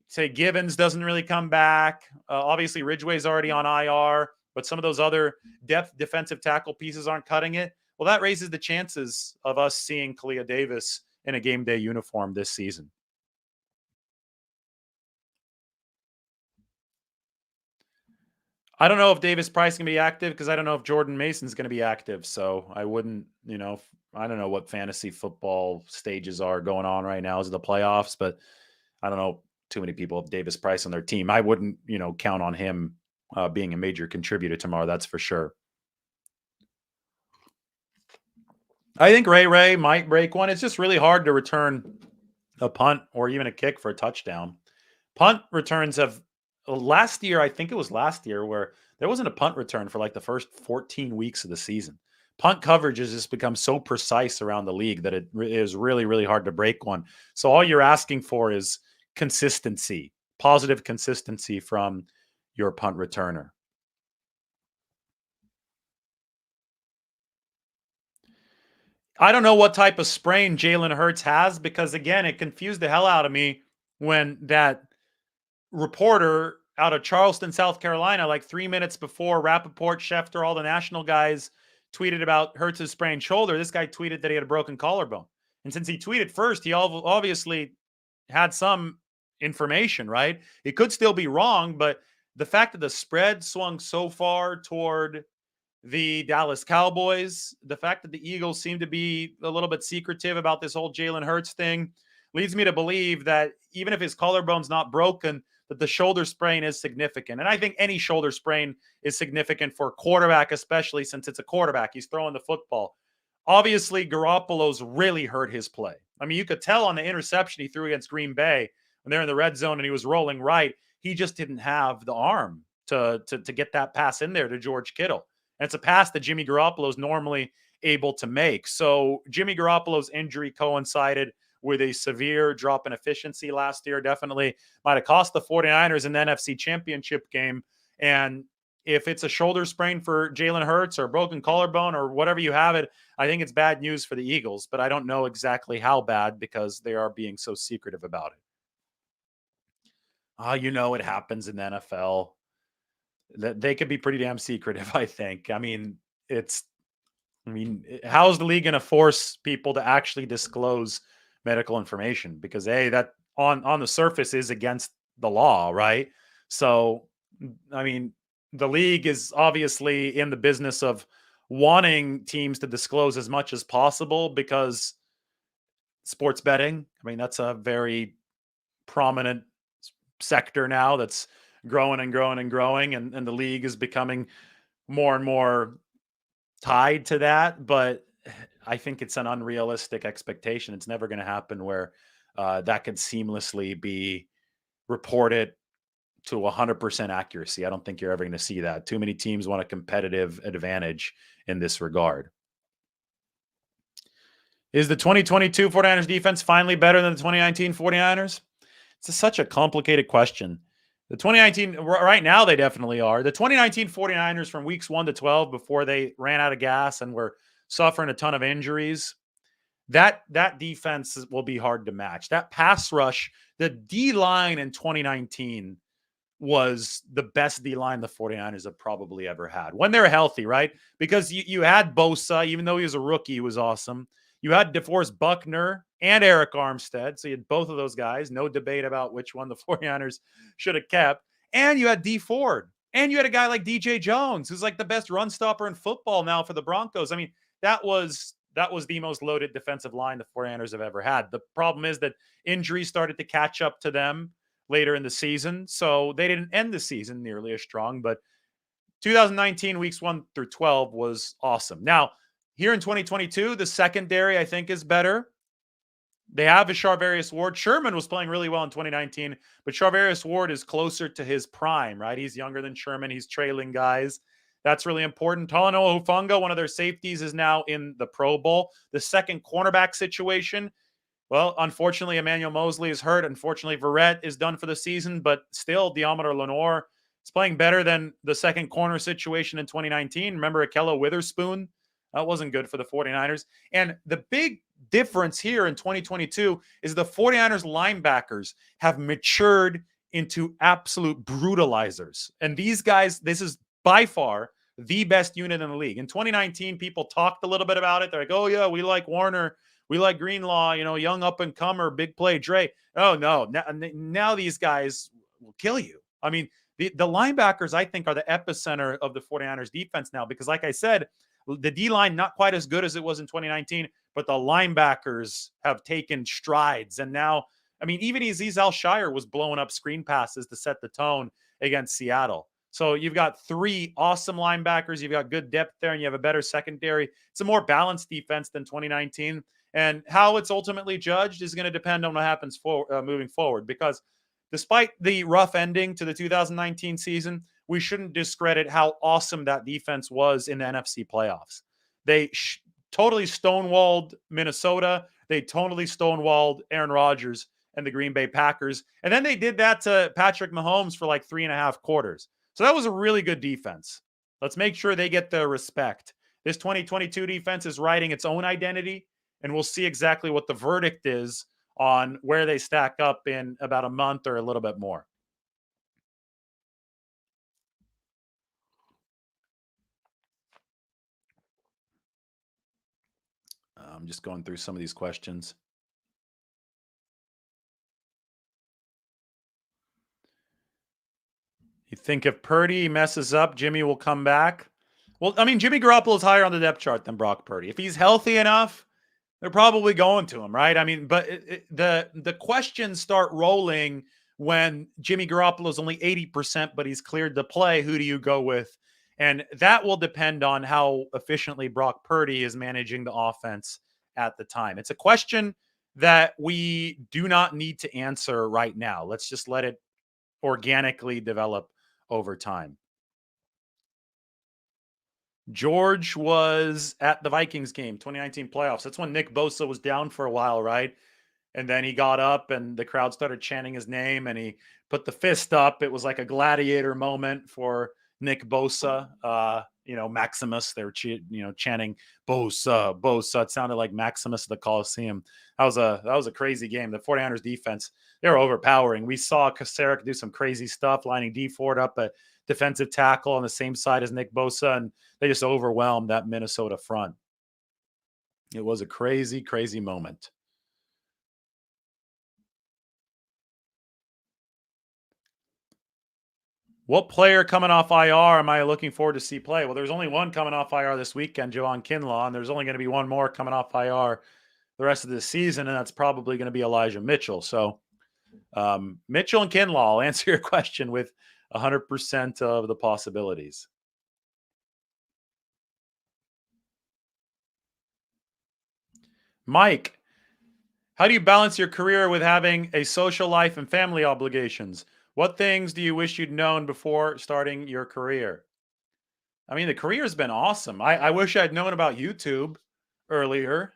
Speaker 1: say Givens doesn't really come back. Obviously, Ridgeway's already on IR, but some of those other depth defensive tackle pieces aren't cutting it. Well, that raises the chances of us seeing Kalia Davis in a game day uniform this season. I don't know if Davis Price can be active because I don't know if Jordan Mason's going to be active. So I wouldn't, I don't know what fantasy football stages are going on right now as the playoffs, but I don't know too many people have Davis Price on their team. I wouldn't, count on him being a major contributor tomorrow. That's for sure. I think Ray might break one. It's just really hard to return a punt or even a kick for a touchdown. Punt returns have last year, I think it was last year, where there wasn't a punt return for like the first 14 weeks of the season. Punt coverage has just become so precise around the league that it is really, really hard to break one. So all you're asking for is consistency, positive consistency from your punt returner. I don't know what type of sprain Jalen Hurts has because, again, it confused the hell out of me when that reporter out of Charleston, South Carolina, like 3 minutes before Rappaport, Schefter, all the national guys tweeted about Hurts' sprained shoulder. This guy tweeted that he had a broken collarbone. And since he tweeted first, he obviously had some information, right? It could still be wrong, but the fact that the spread swung so far toward the Dallas Cowboys, the fact that the Eagles seem to be a little bit secretive about this whole Jalen Hurts thing leads me to believe that even if his collarbone's not broken, that the shoulder sprain is significant. And I think any shoulder sprain is significant for a quarterback, especially since it's a quarterback. He's throwing the football. Obviously, Garoppolo's really hurt his play. I mean, you could tell on the interception he threw against Green Bay when they're in the red zone and he was rolling right. He just didn't have the arm to get that pass in there to George Kittle. And it's a pass that Jimmy Garoppolo is normally able to make. So Jimmy Garoppolo's injury coincided with a severe drop in efficiency last year. Definitely might have cost the 49ers an NFC championship game. And if it's a shoulder sprain for Jalen Hurts or a broken collarbone or whatever you have it, I think it's bad news for the Eagles. But I don't know exactly how bad because they are being so secretive about it. It happens in the NFL. They could be pretty damn secretive, I think. How's the league going to force people to actually disclose medical information? Because that on the surface is against the law, right? So, the league is obviously in the business of wanting teams to disclose as much as possible because sports betting, that's a very prominent sector now that's growing and growing and growing, and the league is becoming more and more tied to that. But I think it's an unrealistic expectation. It's never going to happen where that could seamlessly be reported to 100% accuracy. I don't think you're ever going to see that. Too many teams want a competitive advantage in this regard. Is the 2022 49ers defense finally better than the 2019 49ers? It's such a complicated question. The 2019, right now, they definitely are. The 2019 49ers from weeks 1 to 12, before they ran out of gas and were suffering a ton of injuries, that defense will be hard to match. That pass rush, the D-line in 2019 was the best D-line the 49ers have probably ever had when they're healthy, right? Because you had Bosa, even though he was a rookie, he was awesome. You had DeForest Buckner and Eric Armstead. So you had both of those guys. No debate about which one the 49ers should have kept. And you had Dee Ford. And you had a guy like DJ Jones, who's like the best run stopper in football now for the Broncos. That was the most loaded defensive line the 49ers have ever had. The problem is that injuries started to catch up to them later in the season. So they didn't end the season nearly as strong. But 2019, weeks 1 through 12 was awesome. Now, here in 2022, the secondary, I think, is better. They have a Charvarius Ward. Sherman was playing really well in 2019, but Charvarius Ward is closer to his prime, right? He's younger than Sherman. He's trailing guys. That's really important. Talanoa Hufanga, one of their safeties, is now in the Pro Bowl. The second cornerback situation, well, unfortunately, Emmanuel Mosley is hurt. Unfortunately, Verrett is done for the season, but still, Deommodore Lenoir is playing better than the second corner situation in 2019. Remember Akello Witherspoon? That wasn't good for the 49ers. And the big difference here in 2022 is the 49ers linebackers have matured into absolute brutalizers. And these guys, this is by far the best unit in the league. In 2019, people talked a little bit about it. They're like, oh, yeah, we like Warner. We like Greenlaw, young up-and-comer, big play, Dre. Oh, no. Now these guys will kill you. The linebackers, I think, are the epicenter of the 49ers defense now because, like I said, the D-line not quite as good as it was in 2019, but the linebackers have taken strides. And now, even Azeez Al-Shire was blowing up screen passes to set the tone against Seattle. So you've got three awesome linebackers. You've got good depth there, and you have a better secondary. It's a more balanced defense than 2019. And how it's ultimately judged is going to depend on what happens moving forward. Because despite the rough ending to the 2019 season, we shouldn't discredit how awesome that defense was in the NFC playoffs. They totally stonewalled Minnesota. They totally stonewalled Aaron Rodgers and the Green Bay Packers. And then they did that to Patrick Mahomes for like 3.5 quarters. So that was a really good defense. Let's make sure they get the respect. This 2022 defense is writing its own identity, and we'll see exactly what the verdict is on where they stack up in about a month or a little bit more. I'm just going through some of these questions. You think if Purdy messes up, Jimmy will come back? Well, I mean, Jimmy Garoppolo is higher on the depth chart than Brock Purdy. If he's healthy enough, they're probably going to him, right? I mean, but the questions start rolling when Jimmy Garoppolo is only 80%, but he's cleared to play. Who do you go with? And that will depend on how efficiently Brock Purdy is managing the offense at the time. It's a question that we do not need to answer right now. Let's just let it organically develop over time. George was at the Vikings game, 2019 playoffs. That's when Nick Bosa was down for a while, right? And then he got up and the crowd started chanting his name and he put the fist up. It was like a gladiator moment for Nick Bosa. Maximus, they were chanting Bosa, Bosa. It sounded like Maximus at the Coliseum. That was a crazy game. The 49ers defense, they were overpowering. We saw Kasarik do some crazy stuff, lining D Ford up a defensive tackle on the same side as Nick Bosa, and they just overwhelmed that Minnesota front. It was a crazy, crazy moment. What player coming off IR am I looking forward to see play? Well, there's only one coming off IR this weekend, Javon Kinlaw, and there's only going to be one more coming off IR the rest of the season, and that's probably going to be Elijah Mitchell. So Mitchell and Kinlaw, I'll answer your question with 100% of the possibilities. Mike, how do you balance your career with having a social life and family obligations? What things do you wish you'd known before starting your career? I mean, the career's been awesome. I wish I'd known about YouTube earlier,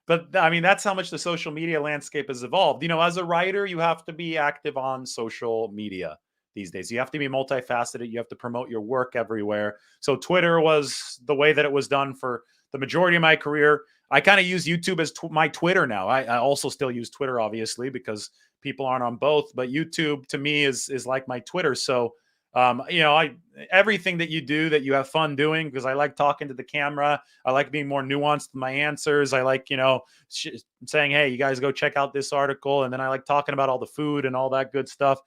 Speaker 1: but I mean, that's how much the social media landscape has evolved. As a writer, you have to be active on social media these days. You have to be multifaceted. You have to promote your work everywhere. So Twitter was the way that it was done for the majority of my career. I kind of use YouTube as my Twitter now. I also still use Twitter, obviously, because people aren't on both. But YouTube to me is like my Twitter. So everything that you do that you have fun doing, because I like talking to the camera. I like being more nuanced in my answers. I like, saying, hey, you guys go check out this article. And then I like talking about all the food and all that good stuff.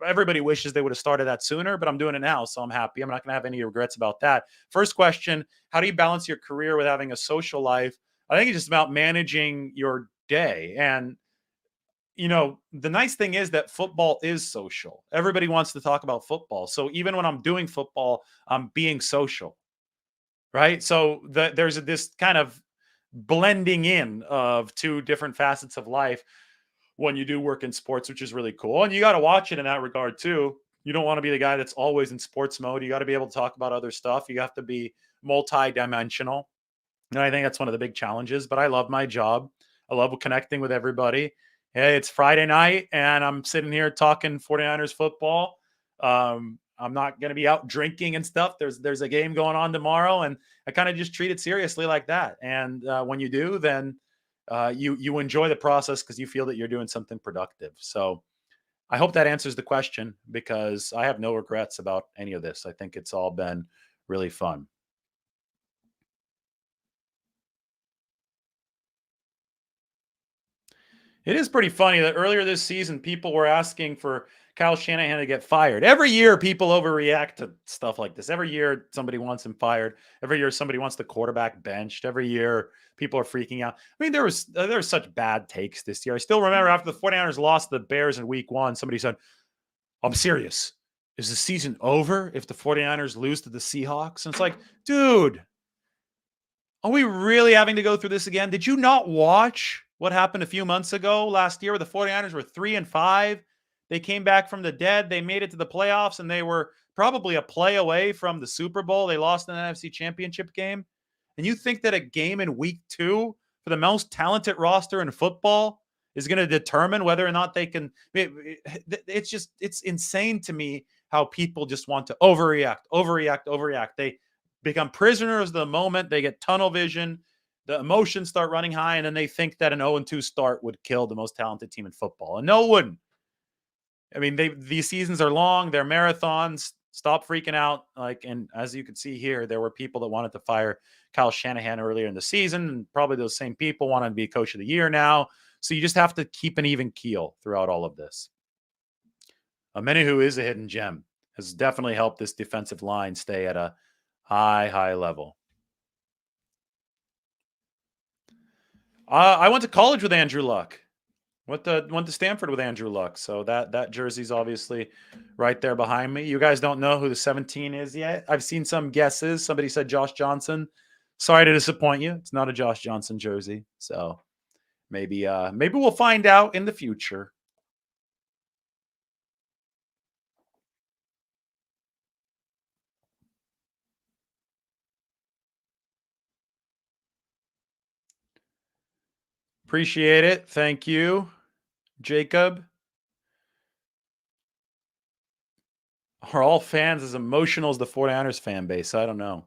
Speaker 1: Everybody wishes they would have started that sooner, but I'm doing it now. So I'm happy. I'm not going to have any regrets about that. First question, how do you balance your career with having a social life? I think it's just about managing your day. And the nice thing is that football is social. Everybody wants to talk about football. So even when I'm doing football, I'm being social, right? So there's this kind of blending in of two different facets of life when you do work in sports, which is really cool. And you got to watch it in that regard too. You don't want to be the guy that's always in sports mode. You got to be able to talk about other stuff. You have to be multi-dimensional. And I think that's one of the big challenges, but I love my job. I love connecting with everybody. Hey, it's Friday night and I'm sitting here talking 49ers football. I'm not going to be out drinking and stuff. There's a game going on tomorrow, and I kind of just treat it seriously like that. And when you do, then you enjoy the process because you feel that you're doing something productive. So I hope that answers the question, because I have no regrets about any of this. I think it's all been really fun. It is pretty funny that earlier this season, people were asking for Kyle Shanahan to get fired. Every year, people overreact to stuff like this. Every year, somebody wants him fired. Every year, somebody wants the quarterback benched. Every year, people are freaking out. I mean, there was such bad takes this year. I still remember after the 49ers lost the Bears in week 1, somebody said, I'm serious. Is the season over if the 49ers lose to the Seahawks? And it's like, dude, are we really having to go through this again? Did you not watch what happened a few months ago last year where the 49ers were 3-5? They came back from the dead. They made it to the playoffs, and they were probably a play away from the Super Bowl. They lost an NFC Championship game. And you think that a game in week 2 for the most talented roster in football is going to determine whether or not they can. It's insane to me how people just want to overreact. They become prisoners of the moment. They get tunnel vision. The emotions start running high, and then they think that an 0-2 start would kill the most talented team in football. And no, it wouldn't. I mean, these seasons are long. They're marathons. Stop freaking out. And as you can see here, there were people that wanted to fire Kyle Shanahan earlier in the season, and probably those same people want to be coach of the year now. So you just have to keep an even keel throughout all of this. Amenahu is a hidden gem. Has definitely helped this defensive line stay at a high level. I went to college with Andrew Luck. Went to Stanford with Andrew Luck. So that jersey's obviously right there behind me. You guys don't know who the 17 is yet. I've seen some guesses. Somebody said Josh Johnson. Sorry to disappoint you. It's not a Josh Johnson jersey. So maybe we'll find out in the future. Appreciate it. Thank you, Jacob. Are all fans as emotional as the 49ers fan base? I don't know.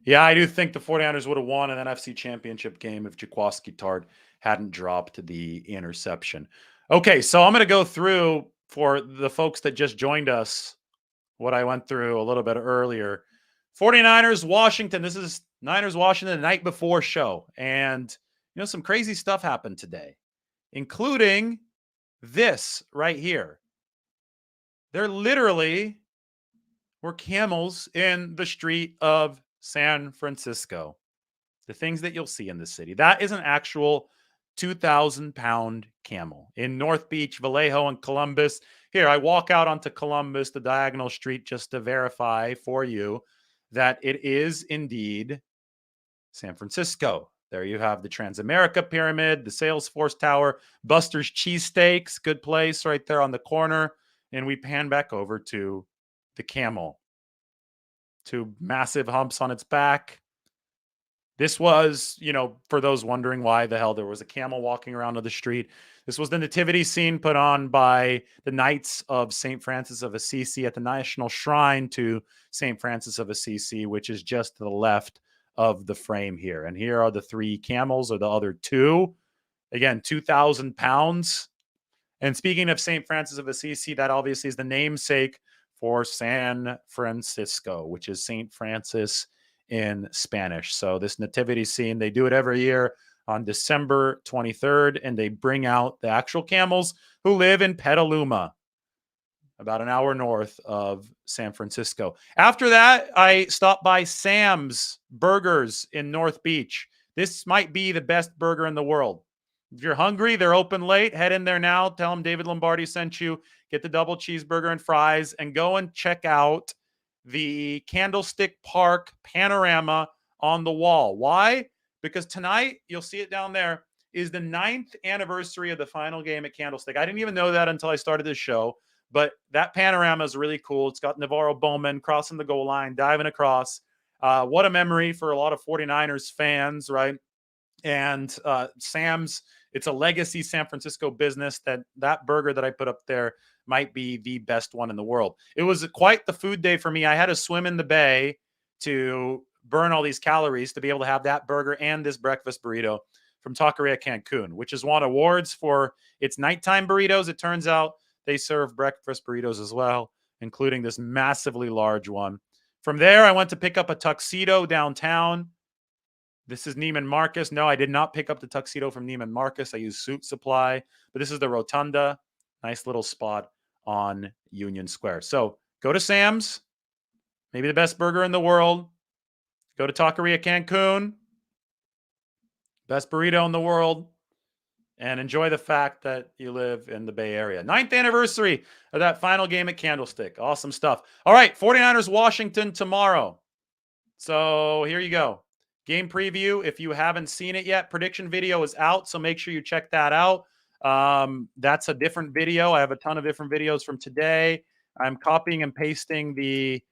Speaker 1: Yeah, I do think the 49ers would have won an NFC Championship game if Jaquiski Tartt hadn't dropped the interception. Okay, so I'm going to go through for the folks that just joined us what I went through a little bit earlier. 49ers, Washington. This is Niners, Washington, the night before show. And, some crazy stuff happened today, including this right here. There literally were camels in the street of San Francisco. The things that you'll see in the city. That is an actual 2,000-pound camel in North Beach, Vallejo, and Columbus. Here, I walk out onto Columbus, the diagonal street, just to verify for you that it is indeed San Francisco. There you have the Transamerica Pyramid, the Salesforce Tower, Buster's Cheesesteaks, good place right there on the corner. And we pan back over to the camel. 2 massive humps on its back. This was, for those wondering why the hell there was a camel walking around on the street, this was the nativity scene put on by the Knights of St. Francis of Assisi at the National Shrine to St. Francis of Assisi, which is just to the left of the frame here. And here are the 3 camels, or the other 2. Again, 2,000 pounds. And speaking of St. Francis of Assisi, that obviously is the namesake for San Francisco, which is St. Francis in Spanish. So this nativity scene, they do it every year on December 23rd, and they bring out the actual camels who live in Petaluma, about an hour north of San Francisco. After that, I stopped by Sam's Burgers in North Beach. This might be the best burger in the world. If you're hungry, they're open late. Head in there now. Tell them David Lombardi sent you. Get the double cheeseburger and fries, and go and check out the Candlestick Park panorama on the wall. Why? Because tonight, you'll see it down there, is the 9th anniversary of the final game at Candlestick. I didn't even know that until I started this show, but that panorama is really cool. It's got Navarro Bowman crossing the goal line, diving across. What a memory for a lot of 49ers fans, right? And Sam's, it's a legacy San Francisco business. That burger that I put up there might be the best one in the world. It was quite the food day for me. I had to swim in the bay to burn all these calories to be able to have that burger and this breakfast burrito from Taqueria Cancun, which has won awards for its nighttime burritos. It turns out they serve breakfast burritos as well, including this massively large one. From there, I went to pick up a tuxedo downtown. This is Neiman Marcus. No, I did not pick up the tuxedo from Neiman Marcus. I used Suit Supply, but this is the Rotunda. Nice little spot on Union Square. So go to Sam's, maybe the best burger in the world. Go to Taqueria Cancun, best burrito in the world, and enjoy the fact that you live in the Bay Area. 9th anniversary of that final game at Candlestick. Awesome stuff. All right, 49ers Washington tomorrow. So here you go. Game preview. If you haven't seen it yet, prediction video is out, so make sure you check that out. That's a different video. I have a ton of different videos from today. I'm copying and pasting the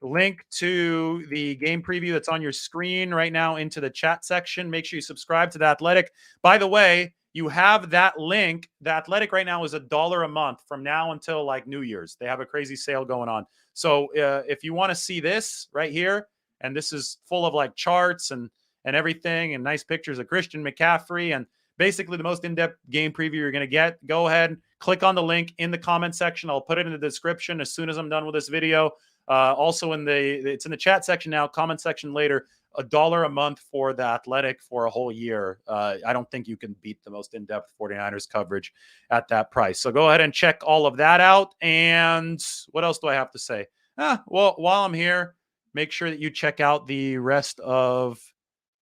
Speaker 1: link to the game preview that's on your screen right now into the chat section. Make sure you subscribe to The Athletic. By the way, you have that link. The Athletic right now is $1 a month from now until like New Year's. They have a crazy sale going on. So if you want to see this right here, and this is full of like charts and everything and nice pictures of Christian McCaffrey and basically the most in-depth game preview you're going to get, go ahead, click on the link in the comment section. I'll put it in the description as soon as I'm done with this video. Also it's in the chat section now, comment section later. $1 a month for The Athletic for a whole year. I don't think you can beat the most in-depth 49ers coverage at that price. So go ahead and check all of that out. And what else do I have to say? Well, while I'm here, make sure that you check out the rest of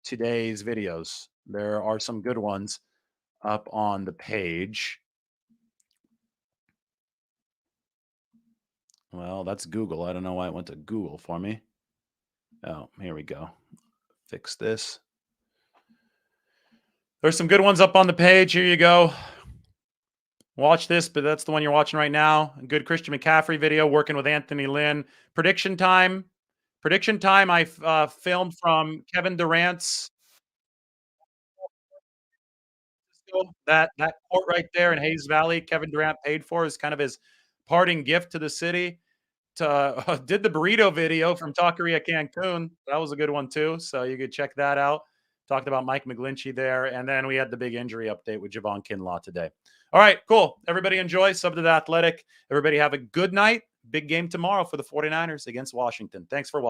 Speaker 1: today's videos. There are some good ones up on the page. Well, that's Google. I don't know why it went to Google for me. Oh, here we go. Fix this. There's some good ones up on the page. Here you go. Watch this, but that's the one you're watching right now. A good Christian McCaffrey video working with Anthony Lynn. Prediction time. Prediction time. I filmed from Kevin Durant's. That court right there in Hayes Valley, Kevin Durant paid for is kind of his parting gift to the city. Did the burrito video from Taqueria Cancun. That was a good one too. So you could check that out. Talked about Mike McGlinchey there. And then we had the big injury update with Javon Kinlaw today. All right, cool. Everybody enjoy. Sub to The Athletic. Everybody have a good night. Big game tomorrow for the 49ers against Washington. Thanks for watching.